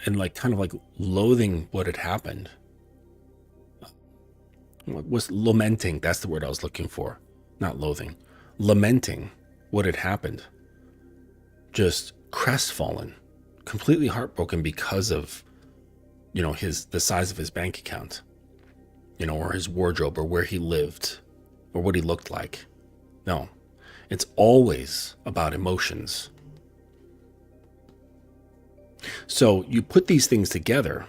like kind of like loathing what had happened. Was lamenting, that's the word I was looking for. Not loathing. Lamenting what had happened. Just crestfallen, completely heartbroken because of, you know, the size of his bank account, you know, or his wardrobe, or where he lived, or what he looked like. No, it's always about emotions. So you put these things together,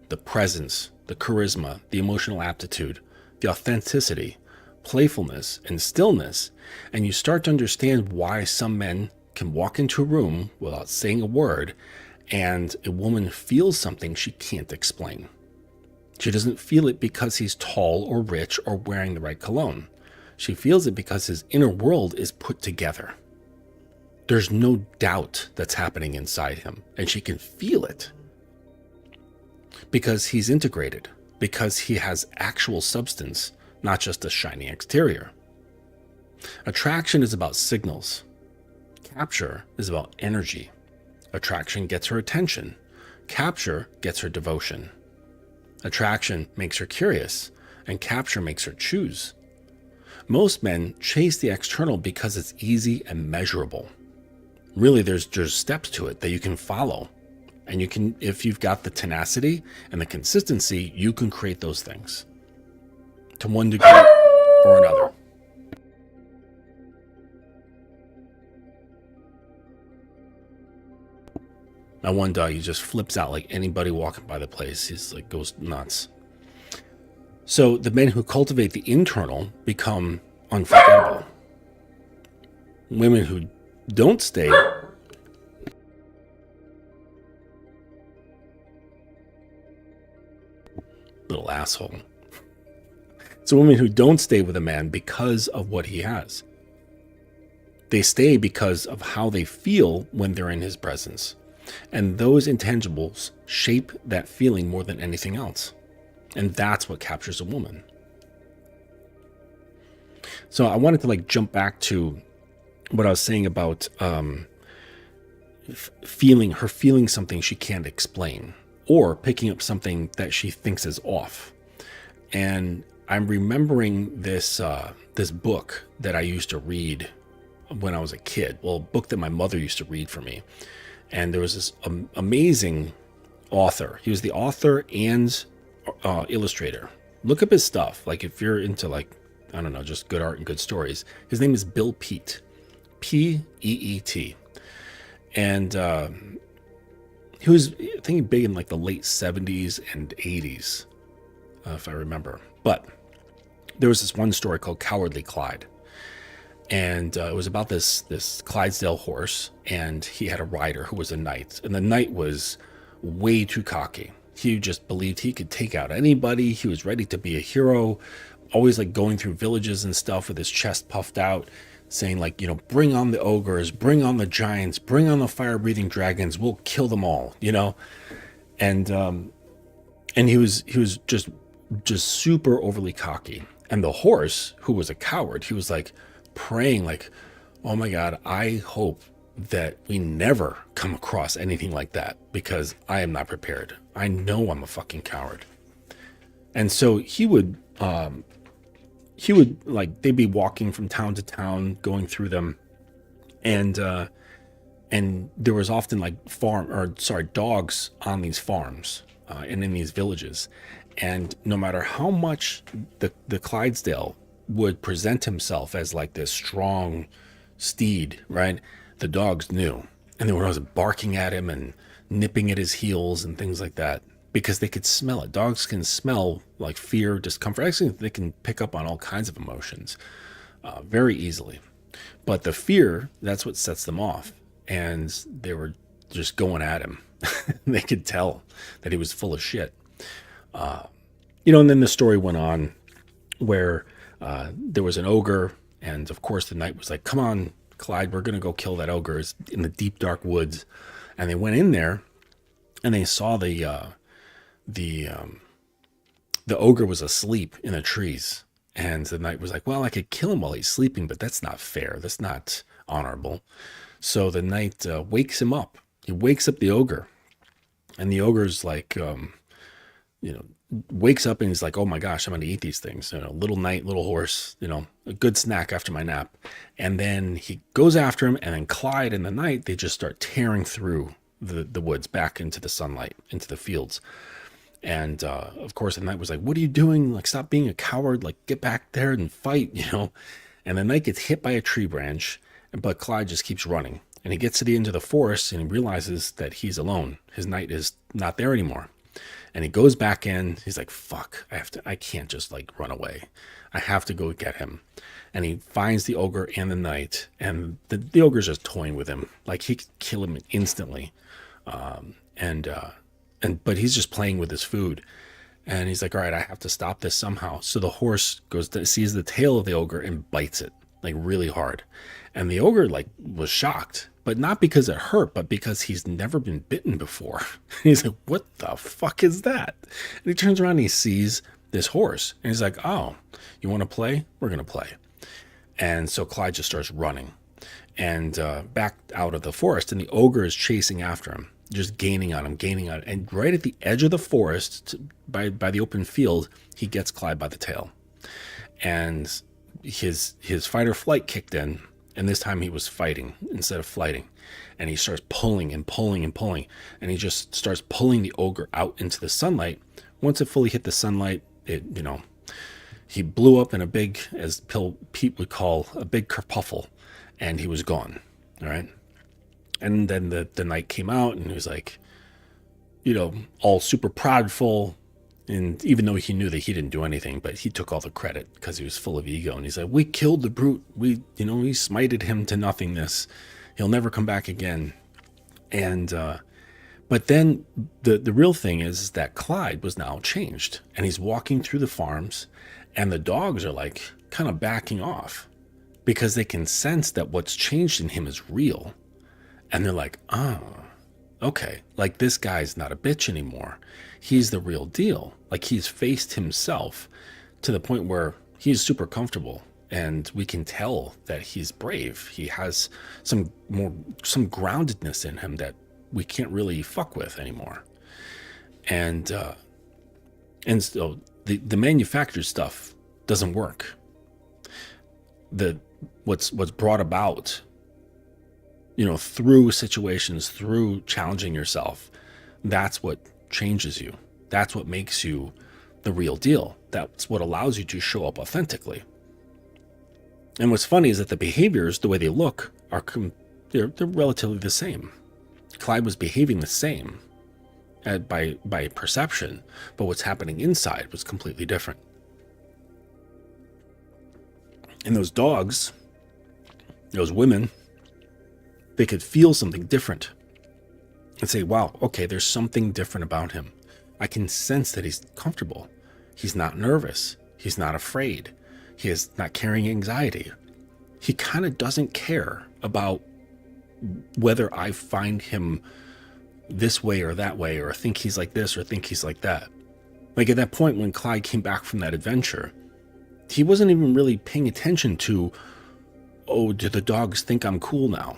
the presence, the charisma, the emotional aptitude, the authenticity, playfulness, and stillness, and you start to understand why some men can walk into a room without saying a word, and a woman feels something she can't explain. She doesn't feel it because he's tall or rich or wearing the right cologne. She feels it because his inner world is put together. There's no doubt that's happening inside him, and she can feel it because he's integrated, because he has actual substance, not just a shiny exterior. Attraction is about signals. Capture is about energy. Attraction gets her attention. Capture gets her devotion. Attraction makes her curious, and capture makes her choose. Most men chase the external because it's easy and measurable. Really, there's steps to it that you can follow. And you can, if you've got the tenacity and the consistency, you can create those things to one degree or another. My one dog, he just flips out like anybody walking by the place. He's like, goes nuts. So the men who cultivate the internal become unforgettable. Women who don't stay little asshole. So women who don't stay with a man because of what he has. They stay because of how they feel when they're in his presence. And those intangibles shape that feeling more than anything else. And that's what captures a woman. So I wanted to like jump back to what I was saying about feeling something she can't explain, or picking up something that she thinks is off. And I'm remembering this book that I used to read when I was a kid. Well, a book that my mother used to read for me. And there was this amazing author. He was the author and illustrator. Look up his stuff. Like if you're into like, I don't know, just good art and good stories. His name is Bill Peet. P-E-E-T. And he was, I think, big in like the late 70s and 80s, if I remember. But there was this one story called Cowardly Clyde. And it was about this Clydesdale horse, and he had a rider who was a knight. And the knight was way too cocky. He just believed he could take out anybody. He was ready to be a hero, always like going through villages and stuff with his chest puffed out, saying like, you know, bring on the ogres, bring on the giants, bring on the fire-breathing dragons. We'll kill them all, you know. And he was just super overly cocky. And the horse, who was a coward, he was like praying like, Oh my God, I hope that we never come across anything like that, because I am not prepared. I know I'm a fucking coward. And so he would like, they'd be walking from town to town, going through them, and there was often like dogs on these farms and in these villages. And no matter how much the Clydesdale would present himself as like this strong steed, right? The dogs knew, and they were always barking at him and nipping at his heels and things like that, because they could smell it. Dogs can smell like fear, discomfort. Actually, they can pick up on all kinds of emotions very easily. But the fear, that's what sets them off. And they were just going at him. They could tell that he was full of shit. And then the story went on where there was an ogre. And of course, the knight was like, come on, Clyde, we're going to go kill that ogre. It's in the deep, dark woods. And they went in there and they saw the ogre was asleep in the trees. And the knight was like, well, I could kill him while he's sleeping, but that's not fair. That's not honorable. So the knight wakes him up. He wakes up the ogre. And the ogre's like, wakes up and he's like, oh my gosh, I'm going to eat these things. Little knight, little horse, a good snack after my nap. And then he goes after him. And then Clyde and the knight, they just start tearing through the woods back into the sunlight, into the fields. And of course, the knight was like, what are you doing? Like, stop being a coward. Like, get back there and fight, And the knight gets hit by a tree branch, but Clyde just keeps running. And he gets to the end of the forest and he realizes that he's alone. His knight is not there anymore. And he goes back in. He's like, fuck, I can't just like run away. I have to go get him. And he finds the ogre and the knight. And the ogre's just toying with him. Like, he could kill him instantly. But he's just playing with his food. And he's like, all right, I have to stop this somehow. So the horse sees the tail of the ogre and bites it like really hard. And the ogre like was shocked, but not because it hurt, but because he's never been bitten before. He's like, what the fuck is that? And he turns around and he sees this horse. And he's like, oh, you want to play? We're going to play. And so Clyde just starts running and back out of the forest. And the ogre is chasing after him, just gaining on him. And right at the edge of the forest, by the open field, he gets Clyde by the tail. And his fight or flight kicked in. And this time he was fighting instead of flighting. And he starts pulling and pulling and pulling. And he just starts pulling the ogre out into the sunlight. Once it fully hit the sunlight, he blew up in a big, as Pete would call, a big kerfuffle. And he was gone. All right. And then the knight came out and he was like, all super prideful. And even though he knew that he didn't do anything, but he took all the credit because he was full of ego. And he's like, we killed the brute. We smited him to nothingness. He'll never come back again. And, but then the real thing is that Clyde was now changed and he's walking through the farms and the dogs are like kind of backing off because they can sense that what's changed in him is real. And they're like, oh, okay. Like, this guy's not a bitch anymore. He's the real deal. Like, he's faced himself to the point where he's super comfortable and we can tell that he's brave. He has some groundedness in him that we can't really fuck with anymore. And so the manufactured stuff doesn't work. What's brought about, through situations, through challenging yourself, that's what changes you. That's what makes you the real deal. That's what allows you to show up authentically. And what's funny is that the behaviors, the way they look, they're relatively the same. Clyde was behaving the same by perception, but what's happening inside was completely different. And those dogs, those women, they could feel something different and say, wow, okay, there's something different about him. I can sense that he's comfortable. He's not nervous. He's not afraid. He is not carrying anxiety. He kind of doesn't care about whether I find him this way or that way, or think he's like this or think he's like that. Like, at that point when Clyde came back from that adventure, he wasn't even really paying attention to, oh, do the dogs think I'm cool now?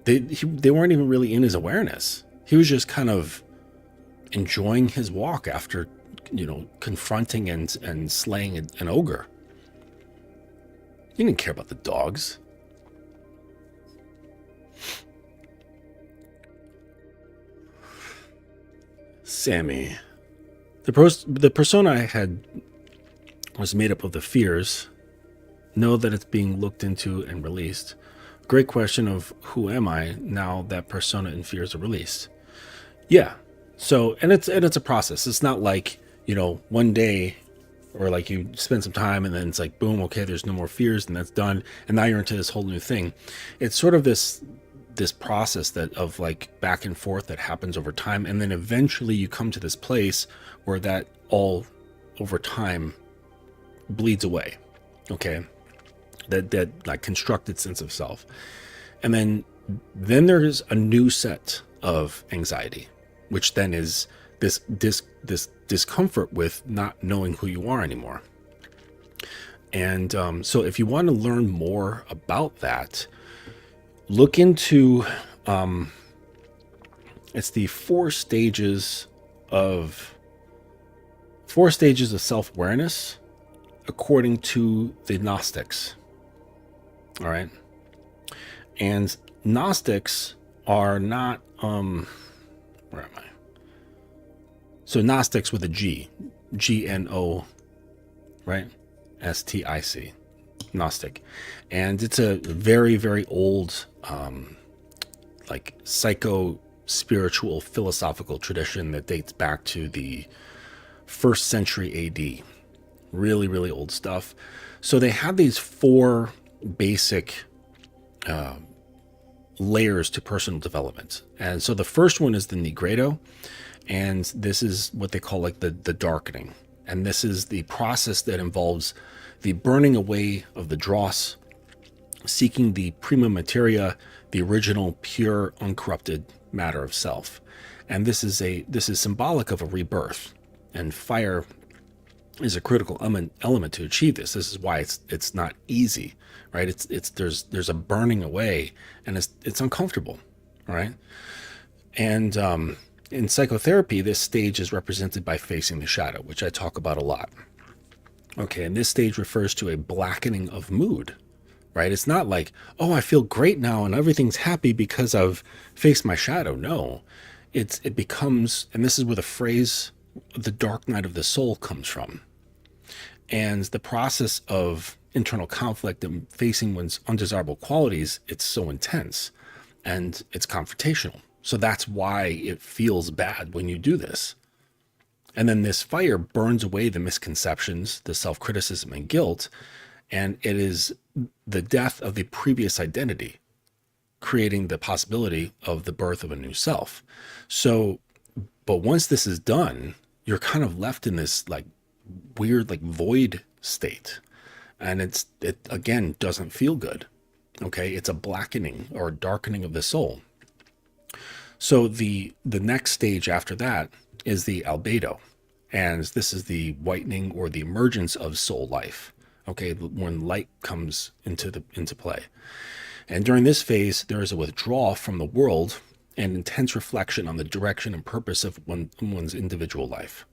They weren't even really in his awareness. He was just kind of enjoying his walk after, confronting and slaying an ogre. He didn't care about the dogs. Sammy. The persona I had was made up of the fears. Know that it's being looked into and released. Great question of who am I now that persona and fears are released? Yeah. So, and it's a process. It's not like, one day or like you spend some time and then it's like, boom, okay, there's no more fears and that's done. And now you're into this whole new thing. It's sort of this process that of like back and forth that happens over time. And then eventually you come to this place where that all over time bleeds away. Okay. That like constructed sense of self. And then there's a new set of anxiety, which then is this discomfort with not knowing who you are anymore. And so if you want to learn more about that, look into it's the four stages of self-awareness according to the Gnostics. All right. And Gnostics are not, where am I? So Gnostics with a G, Gno, right? STIC, Gnostic. And it's a very, very old, like psycho-spiritual philosophical tradition that dates back to the 1st century AD. Really, really old stuff. So they have these four basic layers to personal development. And so the first one is the Nigredo, and this is what they call like the darkening. And this is the process that involves the burning away of the dross, seeking the prima materia, the original, pure, uncorrupted matter of self. And this is symbolic of a rebirth. And fire is a critical element to achieve this. This is why it's not easy, right? There's a burning away, and it's uncomfortable, right? And in psychotherapy, this stage is represented by facing the shadow, which I talk about a lot. Okay, and this stage refers to a blackening of mood, right? It's not like, oh, I feel great now and everything's happy because I've faced my shadow. No, it becomes, and this is where the phrase the dark night of the soul comes from. And the process of internal conflict and facing one's undesirable qualities, it's so intense and it's confrontational. So that's why it feels bad when you do this. And then this fire burns away the misconceptions, the self-criticism and guilt, and it is the death of the previous identity, creating the possibility of the birth of a new self. So, but once this is done, you're kind of left in this like weird, like void state. And it again, doesn't feel good. Okay. It's a blackening or darkening of the soul. So the next stage after that is the albedo. And this is the whitening or the emergence of soul life. Okay. When light comes into play. And during this phase, there is a withdrawal from the world and intense reflection on the direction and purpose of one's individual life.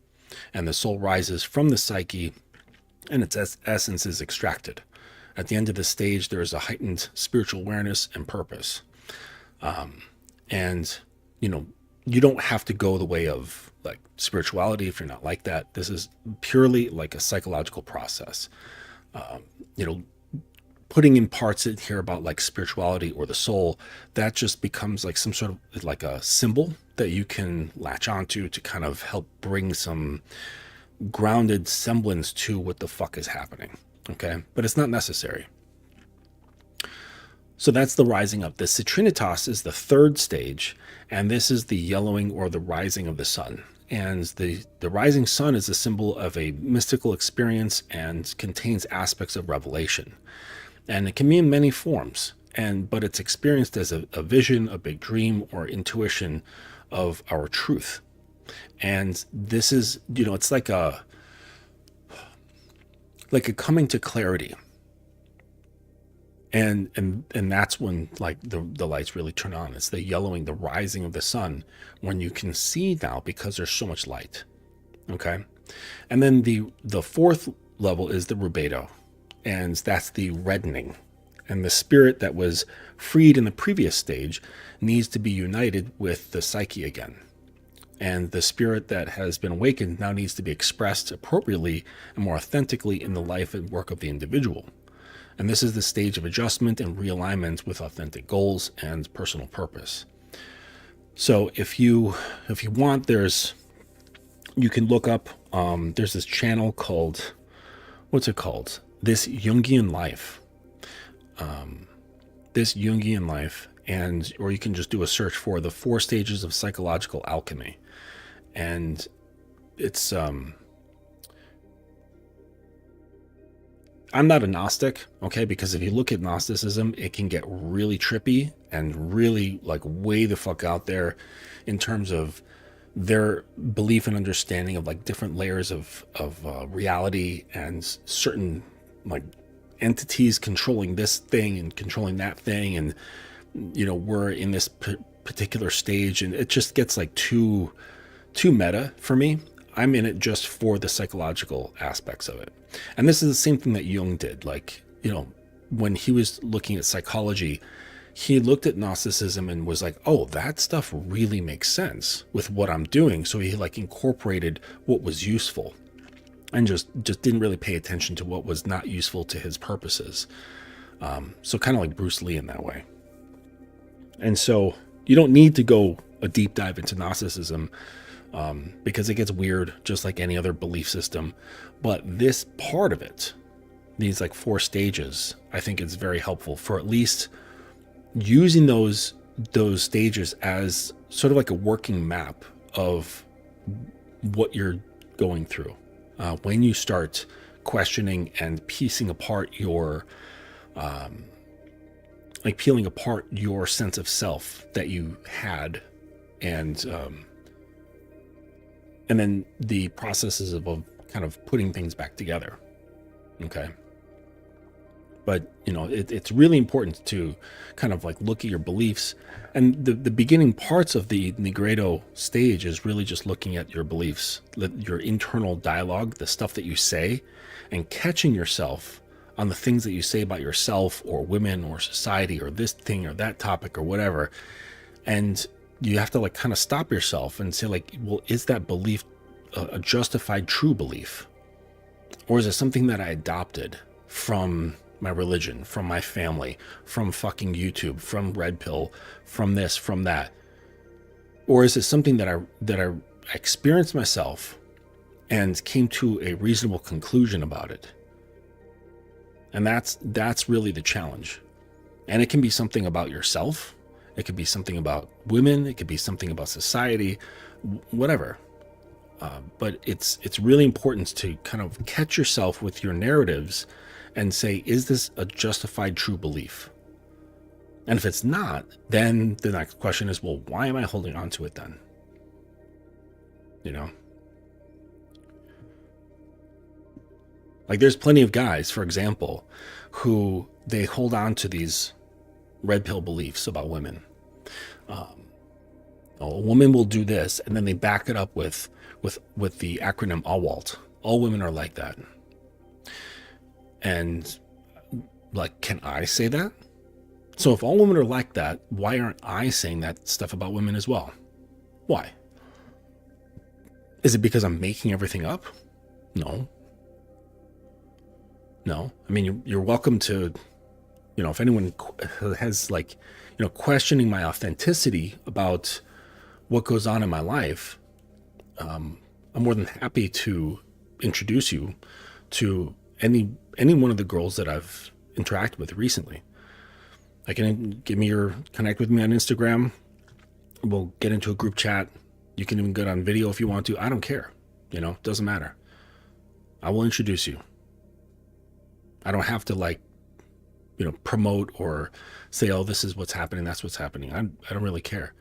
And the soul rises from the psyche and its essence is extracted. At the end of the stage, there is a heightened spiritual awareness and purpose. And, you don't have to go the way of like spirituality if you're not like that. This is purely like a psychological process. Putting in parts in here about like spirituality or the soul, that just becomes like some sort of like a symbol that you can latch onto to kind of help bring some grounded semblance to what the fuck is happening. Okay. But it's not necessary. So that's the rising up. The Citrinitas is the third stage, and this is the yellowing or the rising of the sun. And the rising sun is a symbol of a mystical experience and contains aspects of revelation. And it can be in many forms, but it's experienced as a vision, a big dream, or intuition of our truth. And this is, it's like a coming to clarity. And that's when like the lights really turn on. It's the yellowing, the rising of the sun, when you can see now because there's so much light. Okay. And then the fourth level is the rubedo, and that's the reddening. And the spirit that was freed in the previous stage needs to be united with the psyche again. And the spirit that has been awakened now needs to be expressed appropriately and more authentically in the life and work of the individual. And this is the stage of adjustment and realignment with authentic goals and personal purpose. So if you want, you can look up, there's this channel called, what's it called? This Jungian Life. Or you can just do a search for the 4 stages of psychological alchemy. And it's, I'm not a Gnostic, okay? Because if you look at Gnosticism, it can get really trippy and really like way the fuck out there in terms of their belief and understanding of like different layers of reality and certain like entities controlling this thing and controlling that thing. And, we're in this particular stage, and it just gets like too meta for me. I'm in it just for the psychological aspects of it. And this is the same thing that Jung did. Like, when he was looking at psychology, he looked at Gnosticism and was like, oh, that stuff really makes sense with what I'm doing. So he like incorporated what was useful and just didn't really pay attention to what was not useful to his purposes. So kind of like Bruce Lee in that way. And so you don't need to go a deep dive into Gnosticism, because it gets weird just like any other belief system. But this part of it, these like 4 stages, I think it's very helpful for at least using those stages as sort of like a working map of what you're going through when you start questioning and piecing apart your like peeling apart your sense of self that you had, and then the processes of kind of putting things back together. Okay. But, it's really important to kind of like look at your beliefs. And the beginning parts of the Nigredo stage is really just looking at your beliefs, your internal dialogue, the stuff that you say, and catching yourself on the things that you say about yourself or women or society or this thing or that topic or whatever. And you have to like kind of stop yourself and say like, well, is that belief a justified true belief? Or is it something that I adopted from my religion, from my family, from fucking YouTube, from Red Pill, from this, from that? Or is it something that I experienced myself and came to a reasonable conclusion about it? And that's really the challenge. And it can be something about yourself. It could be something about women. It could be something about society, whatever. But it's really important to kind of catch yourself with your narratives and say, is this a justified true belief? And if it's not, then the next question is, well, why am I holding on to it then? Like there's plenty of guys, for example, who they hold on to these red pill beliefs about women. A woman will do this, and then they back it up with the acronym AWALT. All women are like that. And like, can I say that? So if all women are like that, why aren't I saying that stuff about women as well? Why? Is it because I'm making everything up? No. I mean, you're welcome to, if anyone has like, questioning my authenticity about what goes on in my life, I'm more than happy to introduce you to any one of the girls that I've interacted with recently. I can connect with me on Instagram. We'll get into a group chat. You can even get on video if you want to. I don't care. Doesn't matter. I will introduce you. I don't have to promote or say, oh, this is what's happening, that's what's happening. I don't really care.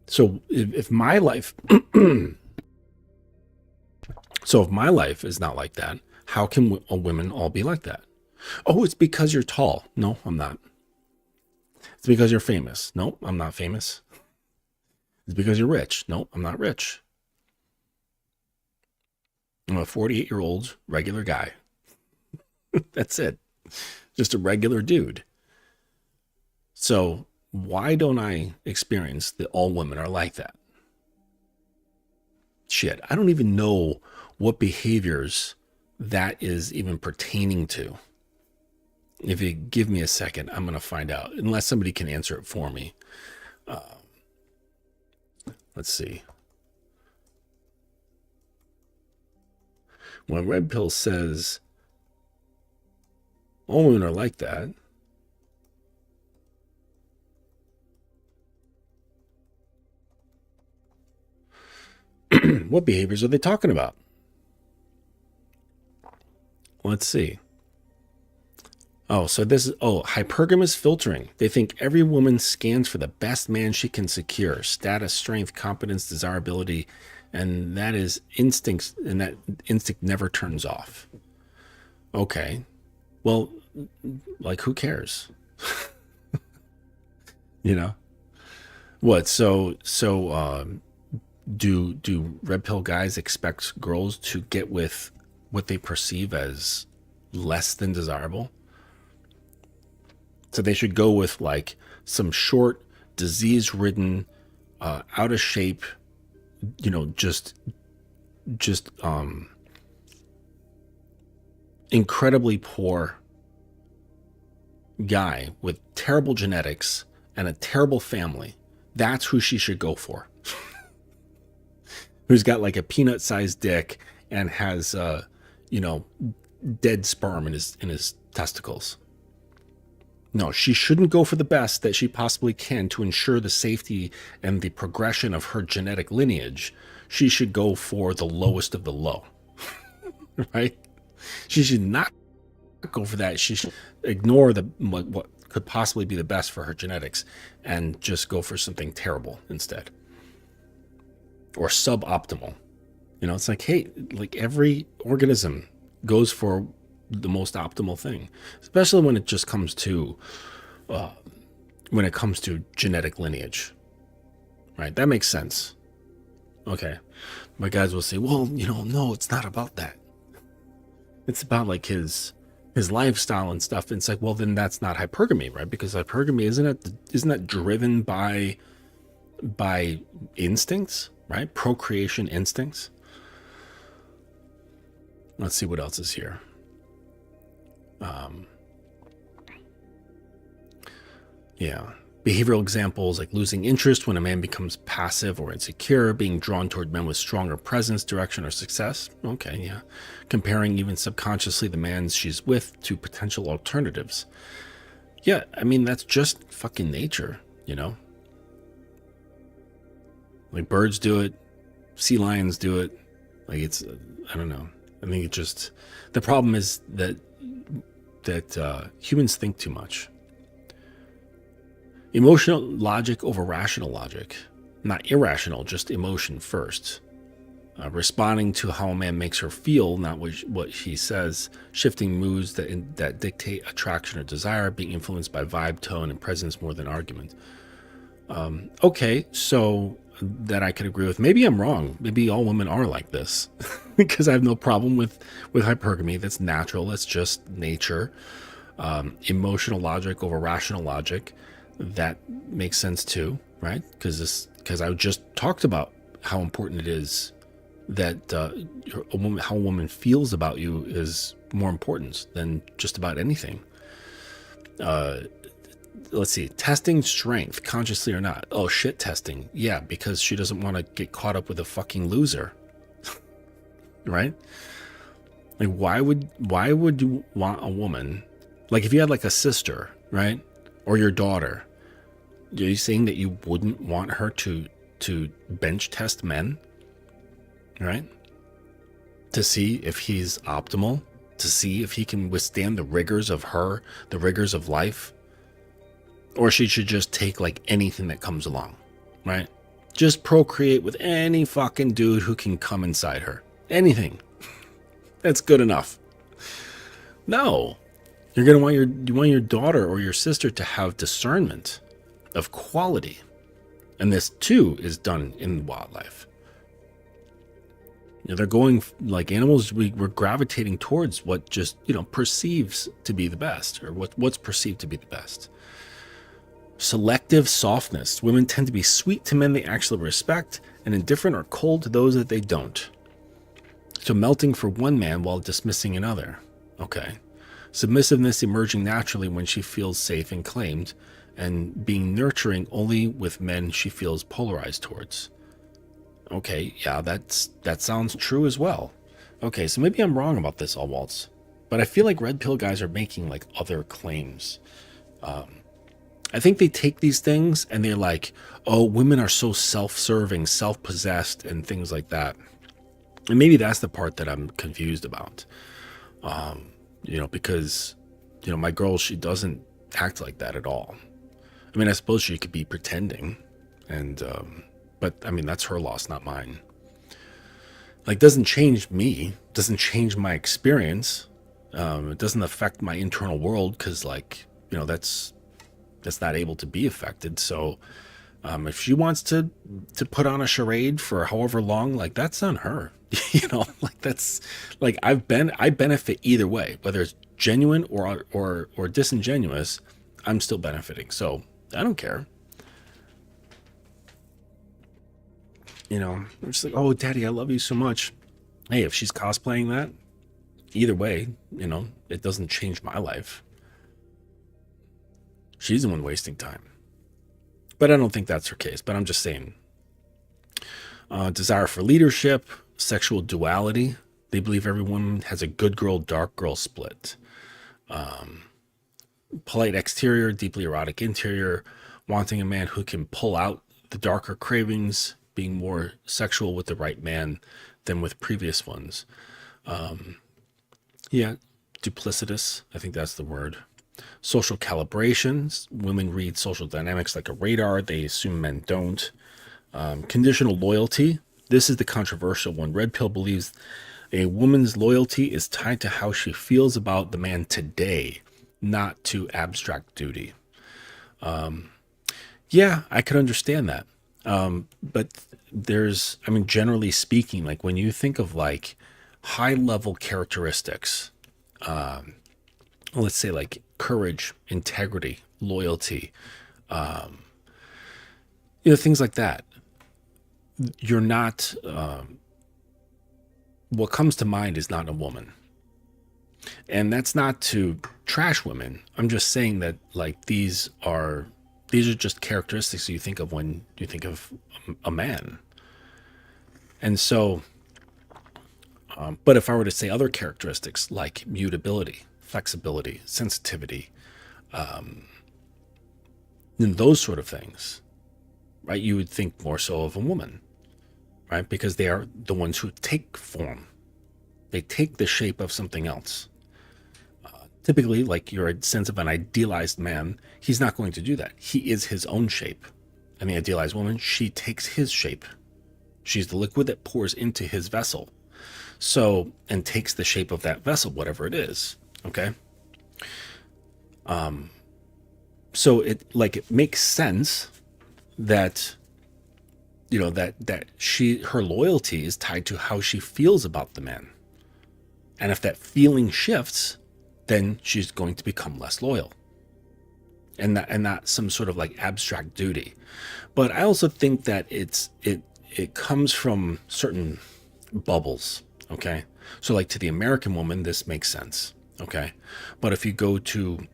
So if my life, if my life is not like that, how can women all be like that? Oh, it's because you're tall. No, I'm not. It's because you're famous. No, I'm not famous. It's because you're rich. No, I'm not rich. I'm a 48-year-old regular guy. That's it. Just a regular dude. So why don't I experience that all women are like that? Shit, I don't even know what behaviors that is even pertaining to. If you give me a second, I'm going to find out, unless somebody can answer it for me. Let's see. When Red Pill says all women are like that, what behaviors are they talking about? Let's see. Oh, so this is, hypergamous filtering. They think every woman scans for the best man she can secure, status, strength, competence, desirability, and that is instincts, and that instinct never turns off. Okay. Well, like, who cares? You know? What? So do red pill guys expect girls to get with what they perceive as less than desirable? So they should go with like some short, disease-ridden, out of shape, just incredibly poor guy with terrible genetics and a terrible family. That's who she should go for. Who's got like a peanut-sized dick and has, dead sperm in his testicles. No, she shouldn't go for the best that she possibly can to ensure the safety and the progression of her genetic lineage. She should go for the lowest of the low, right? She should not go for that. She should ignore what could possibly be the best for her genetics and just go for something terrible instead. Or suboptimal. It's like, hey, like every organism goes for the most optimal thing, especially when it just comes to genetic lineage, right? That makes sense. Okay, my guys will say, well, no, it's not about that. It's about like his lifestyle and stuff. And it's like, well, then that's not hypergamy, right? Because hypergamy isn't that driven by instincts, right? Procreation instincts. Let's see what else is here. Behavioral examples like losing interest when a man becomes passive or insecure, being drawn toward men with stronger presence, direction, or success. Okay, yeah. Comparing even subconsciously the man she's with to potential alternatives. Yeah, I mean, that's just fucking nature, Like birds do it, sea lions do it. Like it's, I don't know. I think the problem is that humans think too much. Emotional logic over rational logic. Not irrational, just emotion first. Responding to how a man makes her feel, not what he says. Shifting moods that dictate attraction or desire. Being influenced by vibe, tone, and presence more than argument. Okay, so that I could agree with. Maybe I'm wrong. Maybe all women are like this. Because I have no problem with hypergamy. That's natural. That's just nature. Emotional logic over rational logic. That makes sense too, right? Because I just talked about how important it is that how a woman feels about you is more important than just about anything. Let's see, testing strength, consciously or not. Oh, shit testing. Yeah, because she doesn't want to get caught up with a fucking loser. Right? Like, why would you want a woman, like if you had like a sister, right? Or your daughter, are you saying that you wouldn't want her to bench test men? Right? To see if he's optimal, to see if he can withstand the rigors of life. Or she should just take like anything that comes along, right? Just procreate with any fucking dude who can come inside her. Anything. That's good enough. No. You're going to want you want your daughter or your sister to have discernment of quality. And this too is done in wildlife. They're going like animals. We're gravitating towards what just, perceives to be the best, or what's perceived to be the best. Selective softness. Women tend to be sweet to men they actually respect and indifferent or cold to those that they don't. So melting for one man while dismissing another. Okay. Submissiveness emerging naturally when she feels safe and claimed, and being nurturing only with men she feels polarized towards. Okay, yeah, that sounds true as well. Okay, so maybe I'm wrong about this, Allwaltz, but I feel like red pill guys are making like other claims. I think they take these things and they're like, oh, women are so self-serving, self-possessed, and things like that. And maybe that's the part that I'm confused about. Because, my girl, she doesn't act like that at all. I mean, I suppose she could be pretending, but I mean, that's her loss, not mine. Like, doesn't change me, doesn't change my experience. It doesn't affect my internal world because, that's not able to be affected. So if she wants to put on a charade for however long, like, that's on her. That's like I benefit either way, whether it's genuine or disingenuous. I'm still benefiting, so I don't care. I'm just like, oh, Daddy, I love you so much. Hey, if she's cosplaying that, either way, it doesn't change my life. She's the one wasting time. But I don't think that's her case. But I'm just saying. Desire for leadership, sexual duality. They believe every woman has a good girl, dark girl split. Polite exterior, deeply erotic interior. Wanting a man who can pull out the darker cravings. Being more sexual with the right man than with previous ones. Duplicitous. I think that's the word. Social calibrations. Women read social dynamics like a radar. They assume men don't. Conditional loyalty. This is the controversial one. Red pill believes a woman's loyalty is tied to how she feels about the man today, not to abstract duty. I could understand that. But generally speaking, like when you think of like high level characteristics, let's say like courage, integrity, loyalty, things like that. You're not, what comes to mind is not a woman. And that's not to trash women. I'm just saying that like these are just characteristics you think of when you think of a man. And so, but if I were to say other characteristics like mutability, flexibility, sensitivity, those sort of things, right? You would think more so of a woman, right? Because they are the ones who take form. They take the shape of something else. Typically, like your sense of an idealized man, he's not going to do that. He is his own shape. And the idealized woman, she takes his shape. She's the liquid that pours into his vessel. So, and takes the shape of that vessel, whatever it is. Okay? So it makes sense that, her loyalty is tied to how she feels about the man. And if that feeling shifts, then she's going to become less loyal. And not some sort of like abstract duty. But I also think that it comes from certain bubbles, okay? So like to the American woman, this makes sense, okay? But if you go to,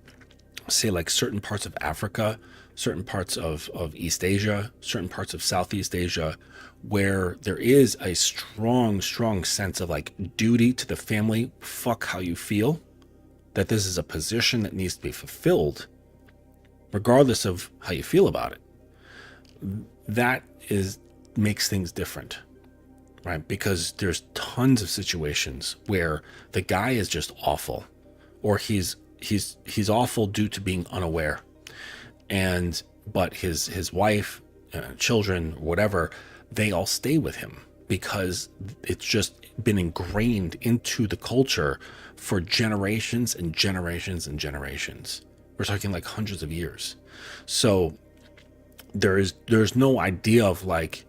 say, like certain parts of Africa, certain parts of East Asia, certain parts of Southeast Asia, where there is a strong sense of like duty to the family, fuck how you feel, that this is a position that needs to be fulfilled, regardless of how you feel about it. That makes things different, right? Because there's tons of situations where the guy is just awful, or he's awful due to being unaware, but his wife, children, whatever, they all stay with him because it's just been ingrained into the culture for generations and generations and generations. We're talking like hundreds of years. So there's no idea of like,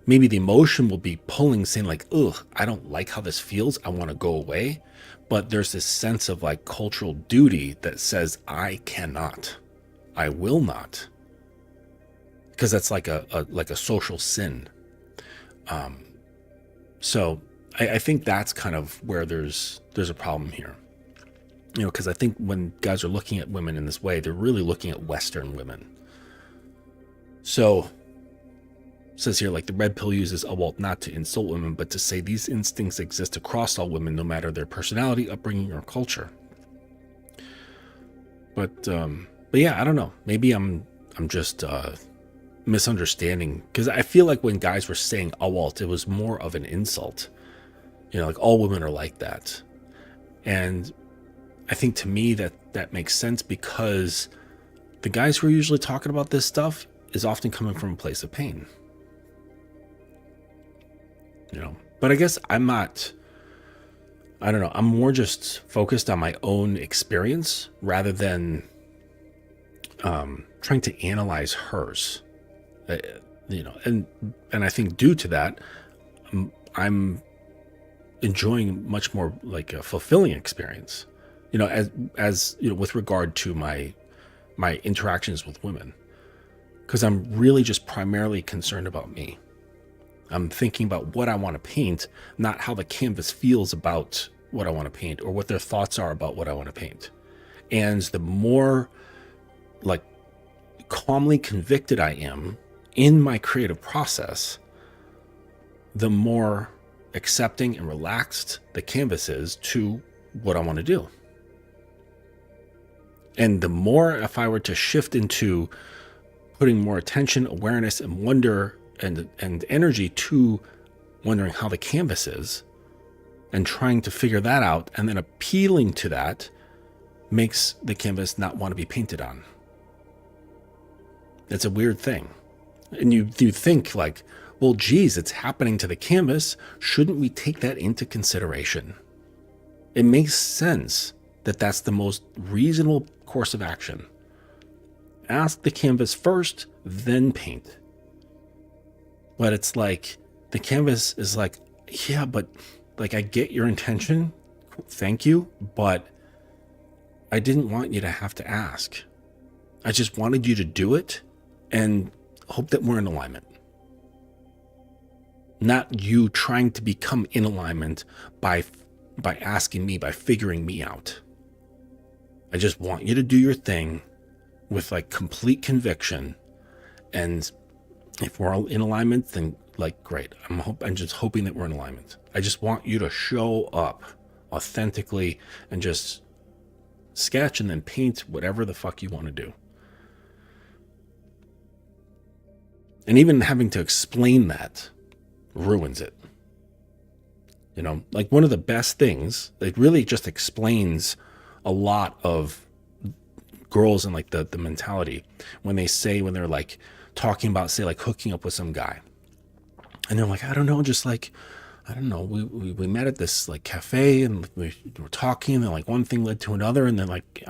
maybe the emotion will be pulling, saying like, ugh, I don't like how this feels, I want to go away. But there's this sense of like cultural duty that says, I cannot, I will not, because that's like a social sin. So I think that's kind of where there's a problem here, because I think when guys are looking at women in this way, they're really looking at Western women. So it says here, like, the red pill uses Awalt not to insult women, but to say these instincts exist across all women, no matter their personality, upbringing, or culture. But yeah, I don't know. Maybe I'm just misunderstanding, because I feel like when guys were saying Awalt, it was more of an insult. Like all women are like that. And I think to me that makes sense, because the guys who are usually talking about this stuff is often coming from a place of pain. But I guess I don't know, I'm more just focused on my own experience rather than trying to analyze hers. And I think due to that, I'm enjoying much more like a fulfilling experience, as with regard to my interactions with women, because I'm really just primarily concerned about me. I'm thinking about what I want to paint, not how the canvas feels about what I want to paint or what their thoughts are about what I want to paint. And the more like calmly convicted I am in my creative process, the more accepting and relaxed the canvas is to what I want to do. And the more, if I were to shift into putting more attention, awareness, and wonder and energy to wondering how the canvas is and trying to figure that out, and then appealing to that, makes the canvas not want to be painted on. It's a weird thing. And you think like, well, geez, it's happening to the canvas. Shouldn't we take that into consideration? It makes sense that that's the most reasonable course of action. Ask the canvas first, then paint. But it's like, the canvas is like, yeah, but like, I get your intention. Thank you. But I didn't want you to have to ask. I just wanted you to do it and hope that we're in alignment. Not you trying to become in alignment by asking me, by figuring me out. I just want you to do your thing with like complete conviction. And if we're all in alignment, then like, great. I'm just hoping that we're in alignment. I just want you to show up authentically and just sketch and then paint whatever the fuck you want to do. And even having to explain that ruins it. Like one of the best things, it really just explains a lot of girls and like the mentality when they're like talking about, say, like hooking up with some guy. And they're like, I don't know, just like, I don't know, we met at this like cafe and we were talking, and then like one thing led to another, and then like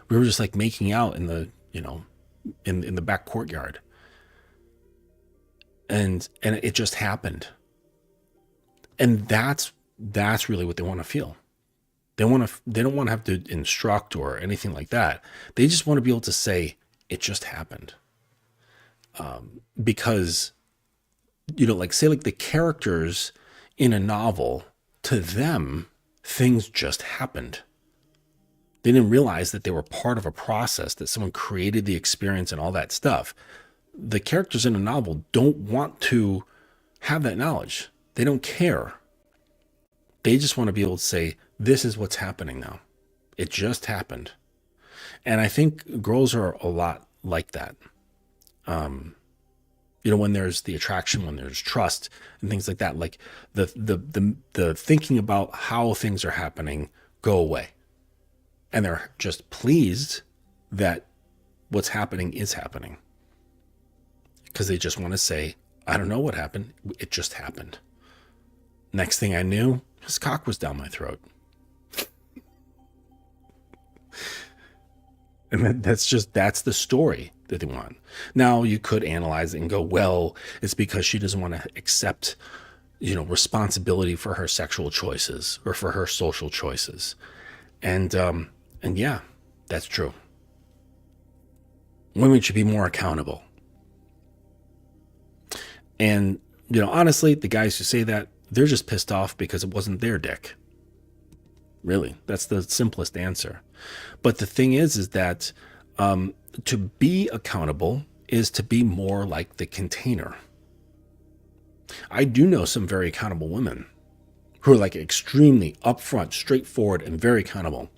we were just like making out in the, in the back courtyard. And it just happened. And that's really what they want to feel. They don't want to have to instruct or anything like that. They just want to be able to say, it just happened. Because, like, say, like the characters in a novel, to them, things just happened. They didn't realize that they were part of a process, that someone created the experience and all that stuff. The characters in a novel don't want to have that knowledge. They don't care. They just want to be able to say, this is what's happening now. It just happened. And I think girls are a lot like that. When there's the attraction, when there's trust and things like that, like the thinking about how things are happening go away. And they're just pleased that what's happening is happening. Because they just want to say, I don't know what happened. It just happened. Next thing I knew, his cock was down my throat. And that's the story that they want. Now you could analyze it and go, well, it's because she doesn't want to accept, responsibility for her sexual choices or for her social choices. And yeah, that's true. Women should be more accountable. And, honestly, the guys who say that, they're just pissed off because it wasn't their dick. Really, that's the simplest answer. But the thing is that to be accountable is to be more like the container. I do know some very accountable women who are like extremely upfront, straightforward, and very accountable.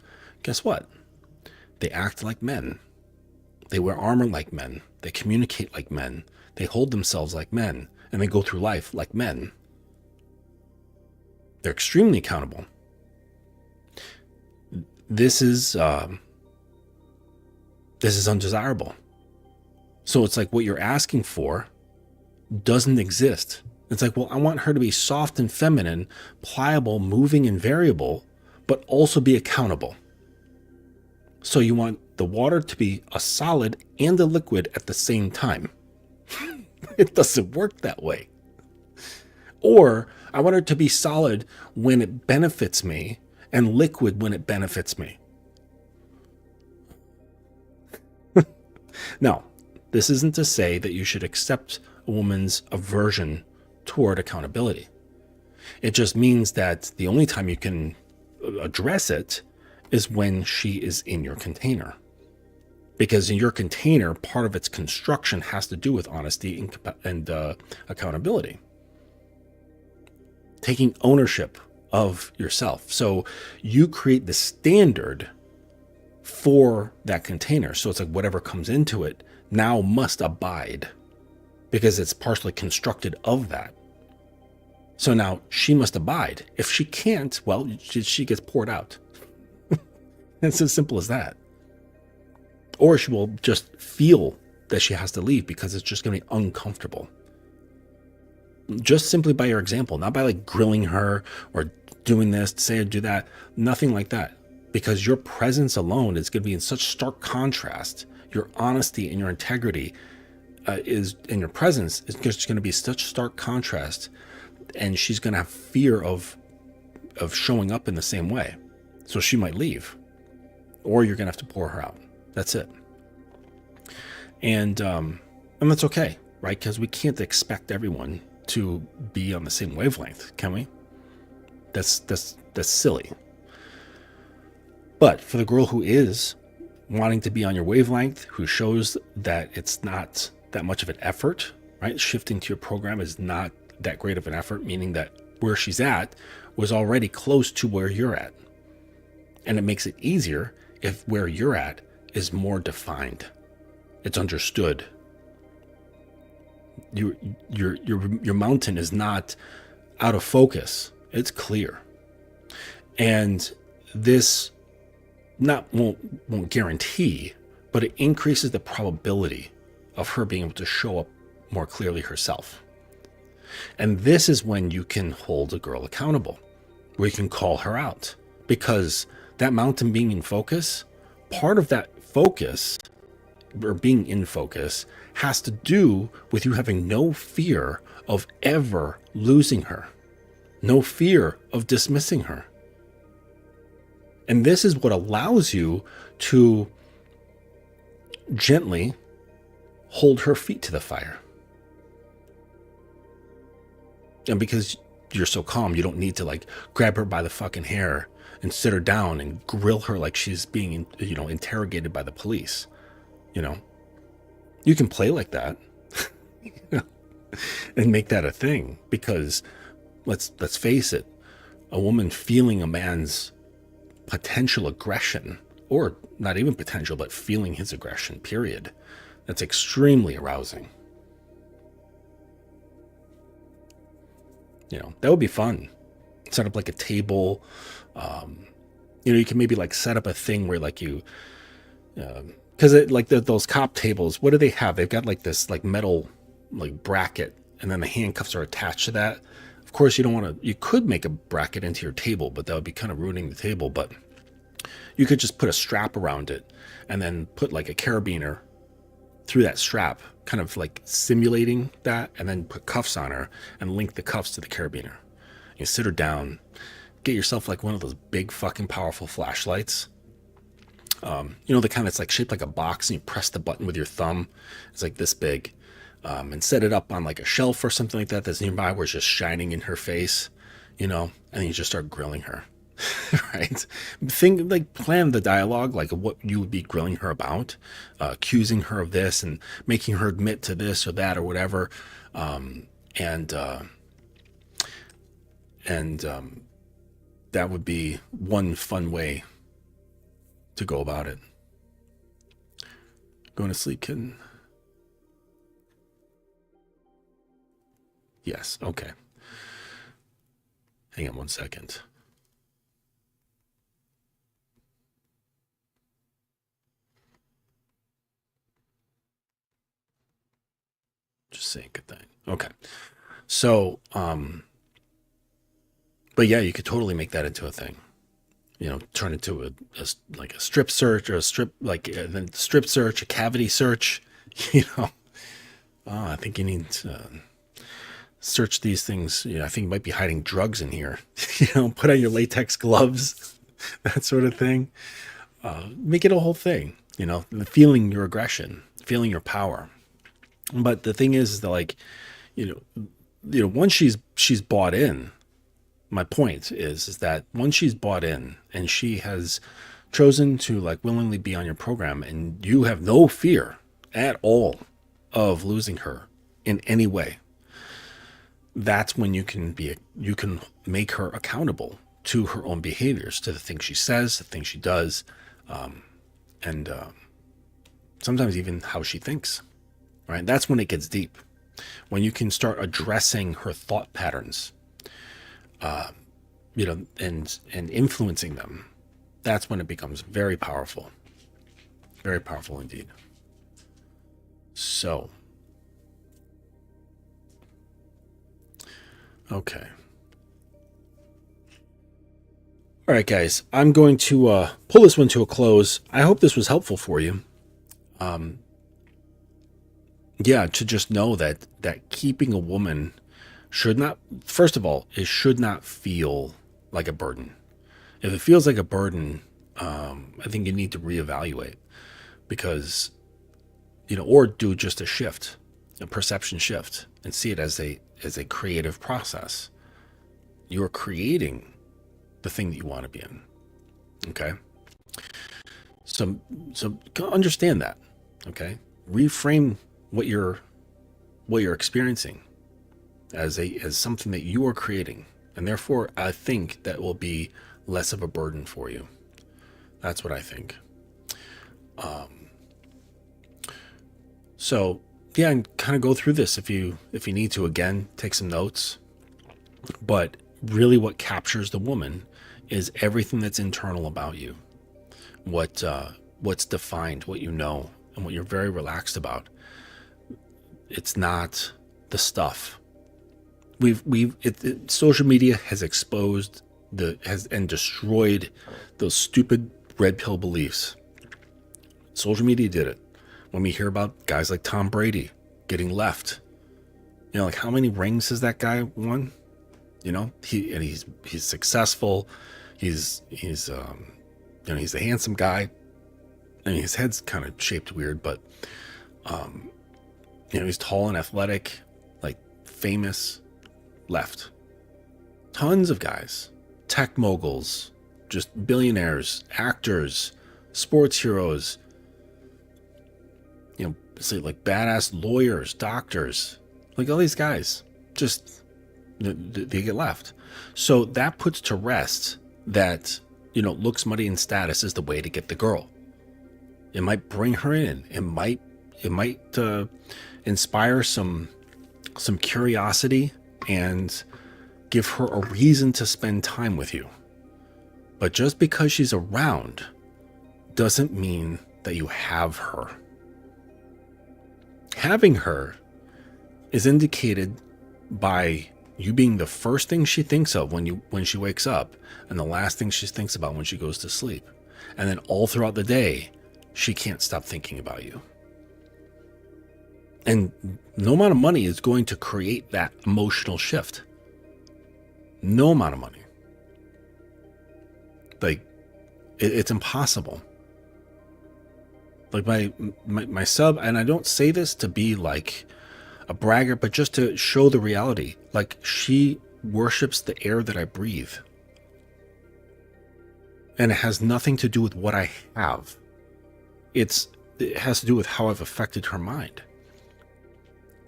Guess what? They act like men. They wear armor like men. They communicate like men. They hold themselves like men. And they go through life like men. They're extremely accountable. This is undesirable. So it's like what you're asking for doesn't exist. It's like, well, I want her to be soft and feminine, pliable, moving and variable, but also be accountable. So you want the water to be a solid and a liquid at the same time. It doesn't work that way. Or I want her to be solid when it benefits me and liquid when it benefits me. Now, this isn't to say that you should accept a woman's aversion toward accountability. It just means that the only time you can address it is when she is in your container. Because in your container, part of its construction has to do with honesty and accountability. Taking ownership of yourself. So you create the standard for that container. So it's like whatever comes into it now must abide because it's partially constructed of that. So now she must abide. If she can't, well, she gets poured out. It's as simple as that. Or she will just feel that she has to leave because it's just going to be uncomfortable. Just simply by your example, not by like grilling her or doing this, say or do that, nothing like that. Because your presence alone is going to be in such stark contrast. Your honesty and your integrity and your presence is just going to be such stark contrast. And she's going to have fear of showing up in the same way. So she might leave. Or you're going to have to pour her out. That's it. And that's okay, right? Because we can't expect everyone to be on the same wavelength, can we? That's silly. But for the girl who is wanting to be on your wavelength, who shows that it's not that much of an effort, right? Shifting to your program is not that great of an effort, meaning that where she's at was already close to where you're at. And it makes it easier if where you're at is more defined. It's understood. Your mountain is not out of focus. It's clear. And this won't guarantee, but it increases the probability of her being able to show up more clearly herself. And this is when you can hold a girl accountable, where you can call her out, because that mountain being in focus, part of that focus or being in focus has to do with you having no fear of ever losing her, no fear of dismissing her. And this is what allows you to gently hold her feet to the fire. And because you're so calm, you don't need to like grab her by the fucking hair and sit her down and grill her like she's being, interrogated by the police. You can play like that and make that a thing, because let's face it, a woman feeling a man's potential aggression, or not even potential, but feeling his aggression, period, that's extremely arousing. That would be fun. Set up like a table. You can maybe like set up a thing where like you, because those cop tables, what do they have? They've got like this like metal like bracket, and then the handcuffs are attached to that. Of course, you don't want to, you could make a bracket into your table, but that would be kind of ruining the table. But you could just put a strap around it and then put like a carabiner through that strap, kind of like simulating that, and then put cuffs on her and link the cuffs to the carabiner. You sit her down, get yourself like one of those big fucking powerful flashlights. You know, the kind that's like shaped like a box, and you press the button with your thumb. It's like this big. And set it up on like a shelf or something like that that's nearby, where it's just shining in her face, you know, and then you just start grilling her. Right? Think, like, plan the dialogue, like what you would be grilling her about, accusing her of this and making her admit to this or that or whatever. And that would be one fun way to go about it. Going to sleep, kitten? Yes. Okay. Hang on 1 second. Just saying good thing. Okay. So, but yeah, you could totally make that into a thing. You know, turn it to like a strip search, or a strip, like then strip search, a cavity search. You know, I think you need to search these things. You know, I think you might be hiding drugs in here. You know, put on your latex gloves, that sort of thing. Make it a whole thing. You know, feeling your aggression, feeling your power. But the thing is that, like, you know, once she's bought in. My point is that once she's bought in and she has chosen to, like, willingly be on your program, and you have no fear at all of losing her in any way, that's when you can make her accountable to her own behaviors, to the things she says, the things she does, and sometimes even how she thinks. Right? That's when it gets deep. When you can start addressing her thought patterns, you know, and influencing them, that's when it becomes very powerful indeed. So, okay. All right, guys, I'm going to pull this one to a close. I hope this was helpful for you. Yeah, to just know that keeping a woman should not, first of all, it should not feel like a burden. If it feels like a burden, I think you need to reevaluate, because, you know, or do just a shift, a perception shift, and see it as a creative process. You're creating the thing that you want to be in. Okay. So understand that. Okay. Reframe what you're experiencing as something that you are creating, and therefore I think that will be less of a burden for you. That's what I think. So yeah, and kind of go through this if you need to. Again, take some notes. But really, what captures the woman is everything that's internal about you, what's defined, what you know, and what you're very relaxed about. It's not the stuff. Social media has exposed and destroyed those stupid red pill beliefs. Social media did it. When we hear about guys like Tom Brady getting left, you know, like, how many rings has that guy won? You know, he's successful. He's you know, he's a handsome guy. I mean, his head's kind of shaped weird, but you know, he's tall and athletic, like, famous. Left. Tons of guys, tech moguls, just billionaires, actors, sports heroes, you know, say, like, badass lawyers, doctors, like, all these guys, just, they get left. So that puts to rest that, you know, looks, money, and status is the way to get the girl. It might bring her in. It might inspire some curiosity and give her a reason to spend time with you. But just because she's around doesn't mean that you have her. Having her is indicated by You being the first thing she thinks of when she wakes up, and the last thing she thinks about when she goes to sleep. And then all throughout the day, she can't stop thinking about you. And no amount of money is going to create that emotional shift. No amount of money. Like, it's impossible. Like my sub, and I don't say this to be like a bragger, but just to show the reality. Like, she worships the air that I breathe. And it has nothing to do with what I have. It has to do with how I've affected her mind.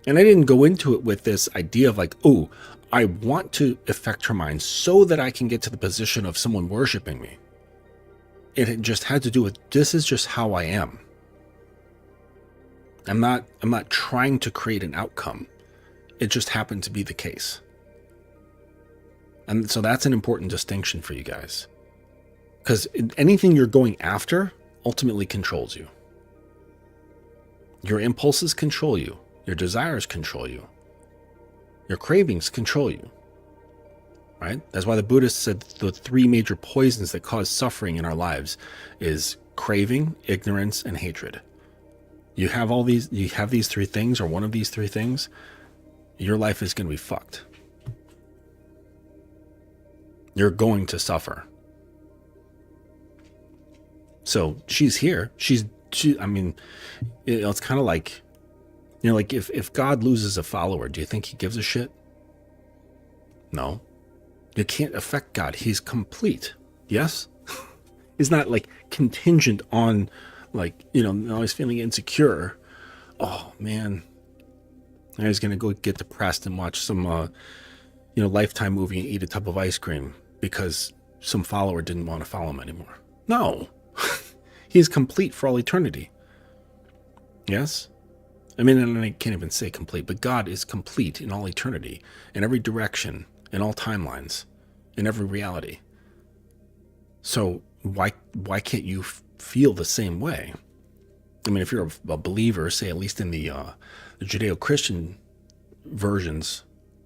And I didn't go into it with this idea of like, oh, I want to affect her mind so that I can get to the position of someone worshiping me. It just had to do with, this is just how I am. I'm not trying to create an outcome. It just happened to be the case. And so that's an important distinction for you guys. Because anything you're going after ultimately controls you. Your impulses control you. Your desires control you. Your cravings control you. Right? That's why the Buddhists said the three major poisons that cause suffering in our lives is craving, ignorance, and hatred. You have these three things, or one of these three things, your life is going to be fucked. You're going to suffer. So she's here. I mean, it's kind of like, like if God loses a follower, do you think he gives a shit? No. You can't affect God. He's complete. Yes? He's not like contingent on, like, now he's feeling insecure. Oh, man. Now he's going to go get depressed and watch some, Lifetime movie and eat a tub of ice cream because some follower didn't want to follow him anymore. No. He's complete for all eternity. Yes? I mean, and I can't even say complete, but God is complete in all eternity, in every direction, in all timelines, in every reality. So why can't you feel the same way? I mean, if you're a believer, say at least in the Judeo-Christian versions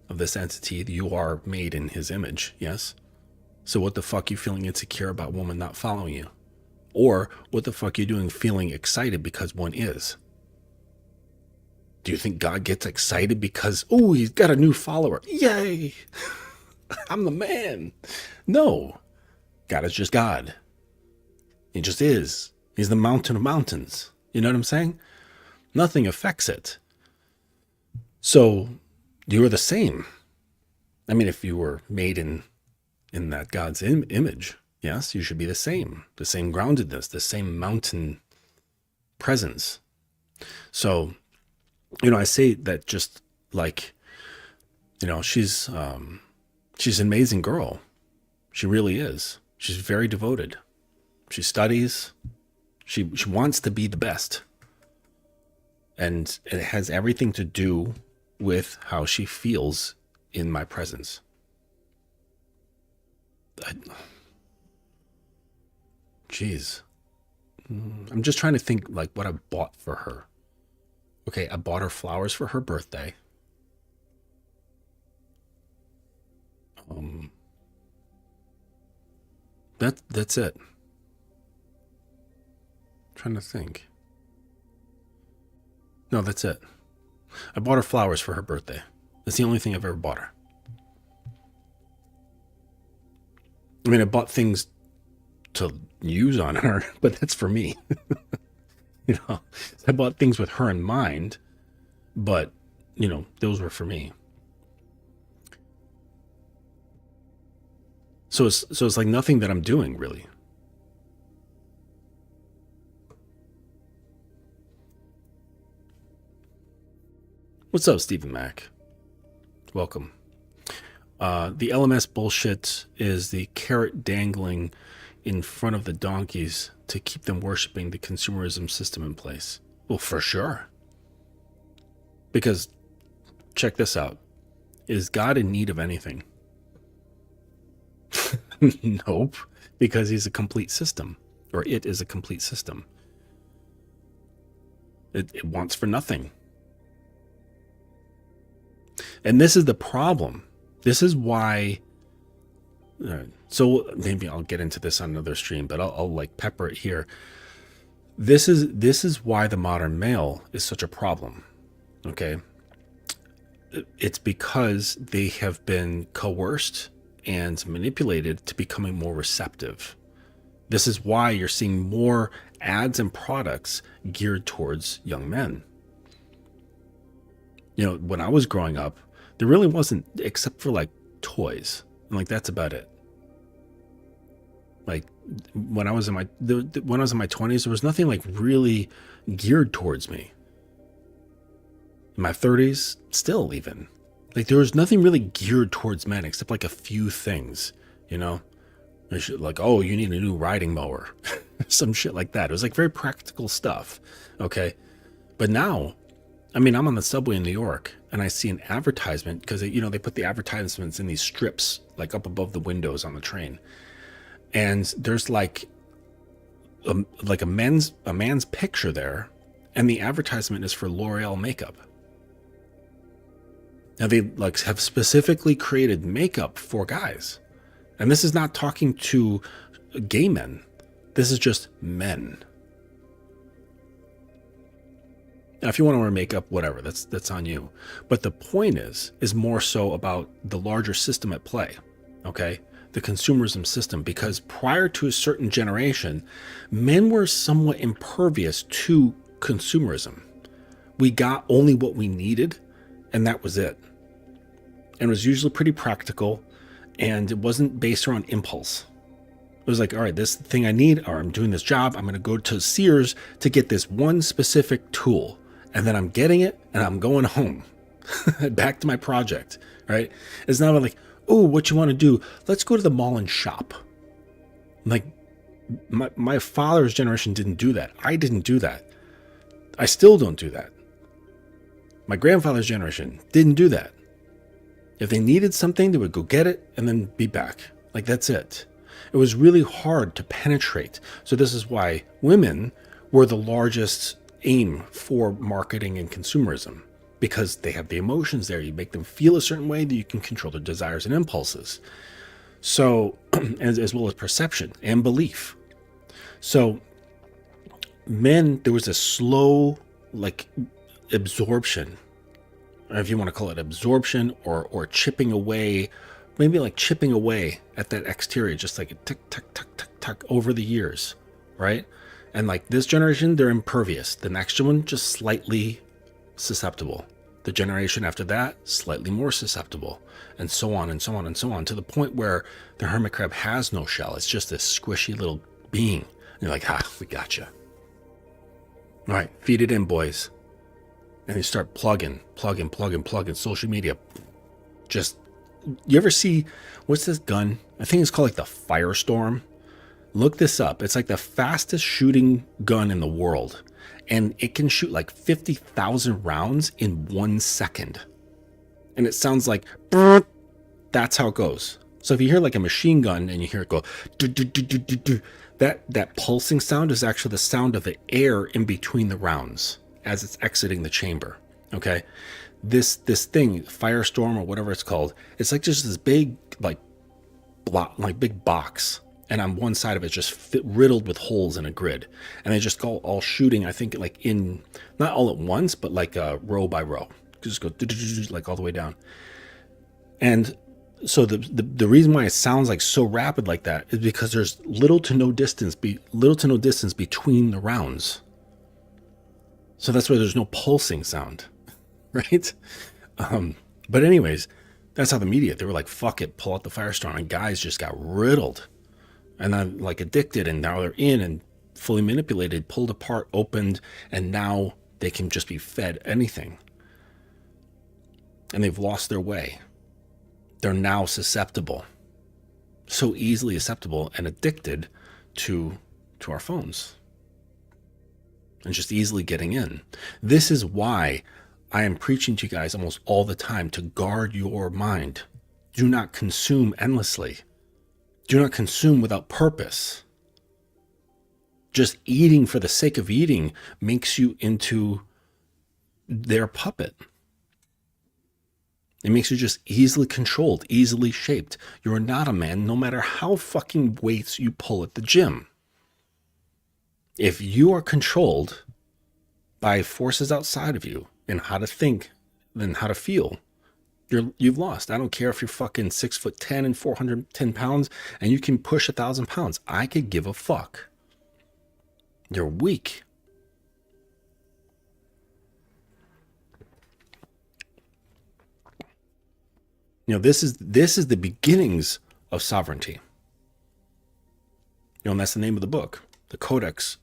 of this entity, you are made in his image, yes? So what the fuck are you feeling insecure about woman not following you? Or what the fuck are you doing feeling excited because one is? Do you think God gets excited because, oh, he's got a new follower? Yay! I'm the man. No. God is just God. He just is. He's the mountain of mountains. You know what I'm saying? Nothing affects it. So you are the same. I mean, if you were made in that God's image, yes, you should be the same groundedness, the same mountain presence. So, I say that just like, she's an amazing girl. She really is. She's very devoted. She studies. She wants to be the best. And it has everything to do with how she feels in my presence. Jeez. I'm just trying to think like what I bought for her. Okay, I bought her flowers for her birthday. That's it. I'm trying to think. No, that's it. I bought her flowers for her birthday. That's the only thing I've ever bought her. I mean, I bought things to use on her, but that's for me. I bought things with her in mind, but those were for me. So it's like nothing that I'm doing really. What's up, Stephen Mack? Welcome. The LMS bullshit is the carrot dangling in front of the donkeys to keep them worshiping the consumerism system in place. Well, for sure. Because, check this out. Is God in need of anything? Nope. Because he's a complete system. Or it is a complete system. It wants for nothing. And this is the problem. This is why. So maybe I'll get into this on another stream, but I'll like pepper it here. This is why the modern male is such a problem. Okay. It's because they have been coerced and manipulated to becoming more receptive. This is why you're seeing more ads and products geared towards young men. You know, when I was growing up, there really wasn't, except for like toys, and like that's about it. Like when I was in my 20s, there was nothing like really geared towards me. In my 30s, still even, like there was nothing really geared towards men except like a few things, you know, like, oh, you need a new riding mower, some shit like that. It was like very practical stuff. Okay. But now, I mean, I'm on the subway in New York and I see an advertisement because, you know, they put the advertisements in these strips like up above the windows on the train. And there's like a man's picture there, and the advertisement is for L'Oreal makeup. Now they like have specifically created makeup for guys. And this is not talking to gay men. This is just men. Now, if you want to wear makeup, whatever, that's on you. But the point is more so about the larger system at play. Okay? The consumerism system, because prior to a certain generation, men were somewhat impervious to consumerism. We got only what we needed, and that was it. And it was usually pretty practical, and it wasn't based around impulse. It was like, all right, this thing I need, or I'm doing this job, I'm going to go to Sears to get this one specific tool, and then I'm getting it, and I'm going home, back to my project, right? It's not like, oh, what you want to do? Let's go to the mall and shop. Like, my father's generation didn't do that. I didn't do that. I still don't do that. My grandfather's generation didn't do that. If they needed something, they would go get it and then be back. Like, that's it. It was really hard to penetrate. So this is why women were the largest aim for marketing and consumerism, because they have the emotions there. You make them feel a certain way that you can control their desires and impulses. So, as well as perception and belief. So men, there was a slow, like, absorption, or if you want to call it absorption, or chipping away, maybe like chipping away at that exterior, just like a tick, tick, tick, tick, tick over the years, right? And like this generation, they're impervious. The next one, just slightly susceptible. The generation after that, slightly more susceptible, and so on and so on and so on, to the point where the hermit crab has no shell. It's just this squishy little being. And you're like, we gotcha. All right, feed it in, boys. And you start plugging social media. Just, you ever see, what's this gun? I think it's called like the Firestorm. Look this up. It's like the fastest shooting gun in the world. And it can shoot like 50,000 rounds in 1 second. And it sounds like, that's how it goes. So if you hear like a machine gun and you hear it go, that pulsing sound is actually the sound of the air in between the rounds as it's exiting the chamber. Okay. This thing, Firestorm or whatever it's called, it's like just this big, like big box. And on one side of it, just riddled with holes in a grid. And they just go all shooting, I think, like in, not all at once, but like row by row. Just go like all the way down. And so the reason why it sounds like so rapid like that is because there's little to no distance between the rounds. So that's why there's no pulsing sound, right? But anyways, that's how the media, they were like, fuck it, pull out the Firestorm. And guys just got riddled. And then like addicted, and now they're in and fully manipulated, pulled apart, opened, and now they can just be fed anything. And they've lost their way. They're now susceptible, so easily susceptible and addicted to our phones, and just easily getting in. This is why I am preaching to you guys almost all the time to guard your mind. Do not consume endlessly. Do not consume without purpose. Just eating for the sake of eating makes you into their puppet. It makes you just easily controlled, easily shaped. You're not a man no matter how fucking weights you pull at the gym. If you are controlled by forces outside of you and how to think and how to feel, you've lost. I don't care if you're fucking 6'10" and 410 pounds and you can push 1,000 pounds. I could give a fuck. You're weak. This is the beginnings of sovereignty. And that's the name of the book, the Codex.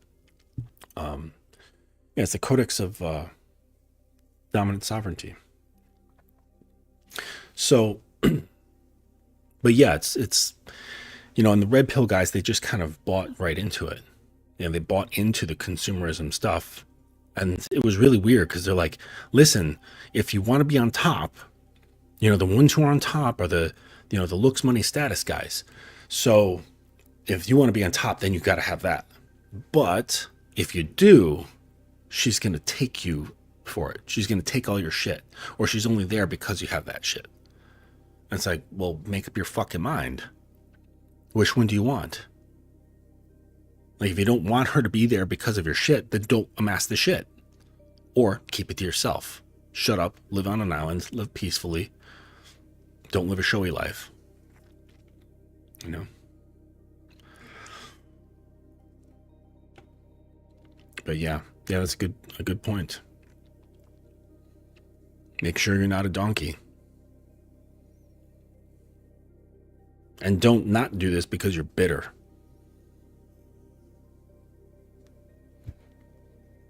It's the Codex of Dominant Sovereignty. So, but yeah, it's and the red pill guys, they just kind of bought right into it. They bought into the consumerism stuff, and it was really weird because they're like, listen, if you want to be on top, the ones who are on top are the looks, money, status guys. So if you want to be on top, then you got to have that. But if you do, she's going to take you for it. She's going to take all your shit, or she's only there because you have that shit. And it's like, well, make up your fucking mind. Which one do you want? Like, if you don't want her to be there because of your shit, then don't amass the shit. Or keep it to yourself. Shut up, live on an island, live peacefully. Don't live a showy life. But yeah, that's a good point. Make sure you're not a donkey. And don't not do this because you're bitter.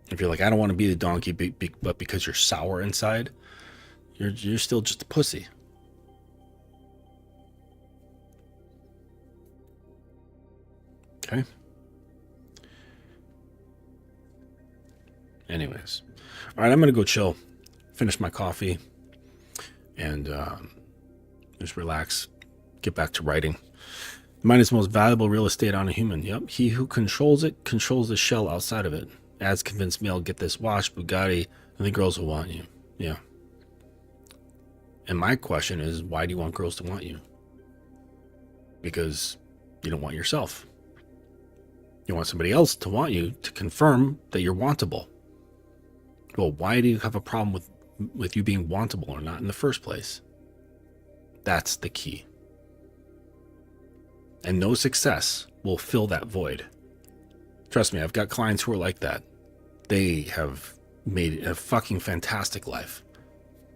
If you're like, I don't want to be the donkey, but because you're sour inside, you're still just a pussy. Okay. Anyways. All right, I'm going to go chill, finish my coffee, and just relax, get back to writing. The mind is the most valuable real estate on a human. Yep. He who controls it controls the shell outside of it. Ads convince male, get this watch, Bugatti, and the girls will want you. Yeah. And my question is, why do you want girls to want you? Because you don't want yourself. You want somebody else to want you to confirm that you're wantable. Well, why do you have a problem with you being wantable or not in the first place? That's the key. And no success will fill that void. Trust me, I've got clients who are like that. They have made a fucking fantastic life.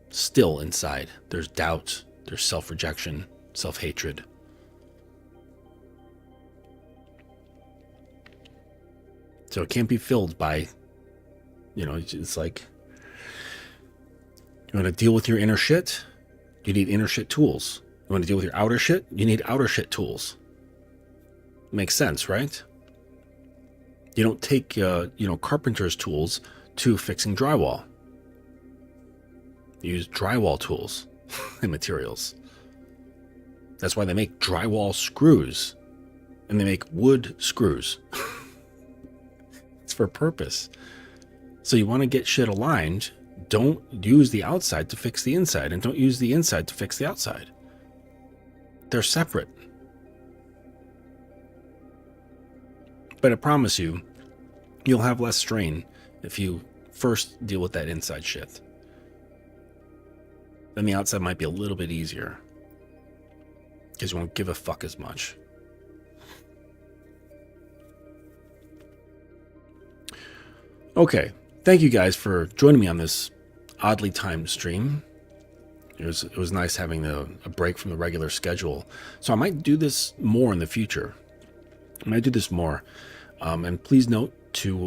Still inside, there's doubt, there's self-rejection, self-hatred. So it can't be filled by, it's like, you want to deal with your inner shit? You need inner shit tools. You want to deal with your outer shit? You need outer shit tools. Makes sense, right? You don't take, carpenter's tools to fixing drywall. You use drywall tools and materials. That's why they make drywall screws and they make wood screws. It's for a purpose. So you want to get shit aligned. Don't use the outside to fix the inside, and don't use the inside to fix the outside. They're separate. But I promise you, you'll have less strain if you first deal with that inside shit. Then the outside might be a little bit easier, because you won't give a fuck as much. Okay, thank you guys for joining me on this oddly timed stream. It was nice having a break from the regular schedule. So I might do this more in the future. And please note to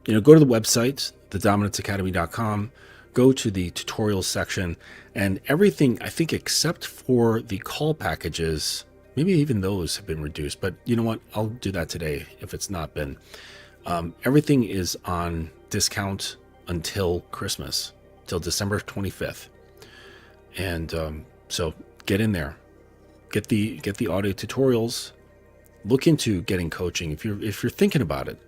go to the website, thedominance.academy.com. Go to the tutorials section, and everything, I think, except for the call packages, maybe even those have been reduced. But you know what? I'll do that today if it's not been. Everything is on discount until Christmas, till December 25th. And so get in there, get the audio tutorials, look into getting coaching. If you're thinking about it,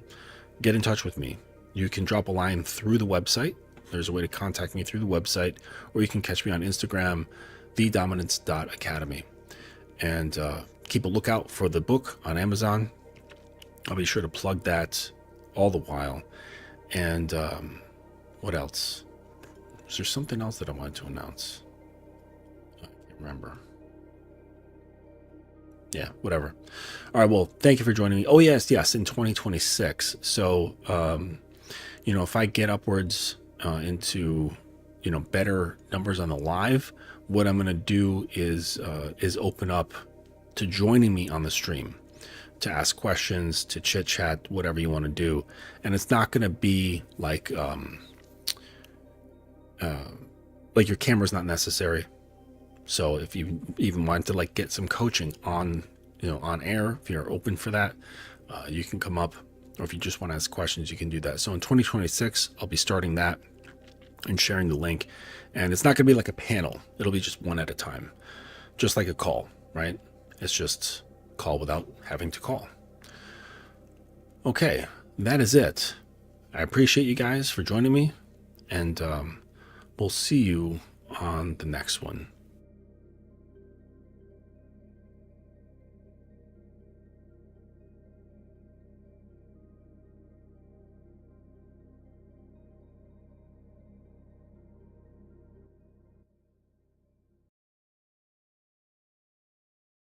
get in touch with me. You can drop a line through the website, there's a way to contact me through the website, or you can catch me on Instagram, thedominance.academy. And keep a lookout for the book on Amazon. I'll be sure to plug that all the while. And what else? Is there something else that I wanted to announce? I can't remember. Yeah, whatever. All right, well, thank you for joining me. Oh, yes, in 2026. So, if I get upwards into, better numbers on the live, what I'm going to do is open up to joining me on the stream, to ask questions, to chit chat, whatever you want to do. And it's not going to be like your camera's not necessary. So if you even want to get some coaching on air, if you're open for that, you can come up, or if you just want to ask questions, you can do that. So in 2026, I'll be starting that and sharing the link, and it's not going to be like a panel. It'll be just one at a time, just like a call, right? It's just call without having to call. Okay, that is it. I appreciate you guys for joining me, and we'll see you on the next one.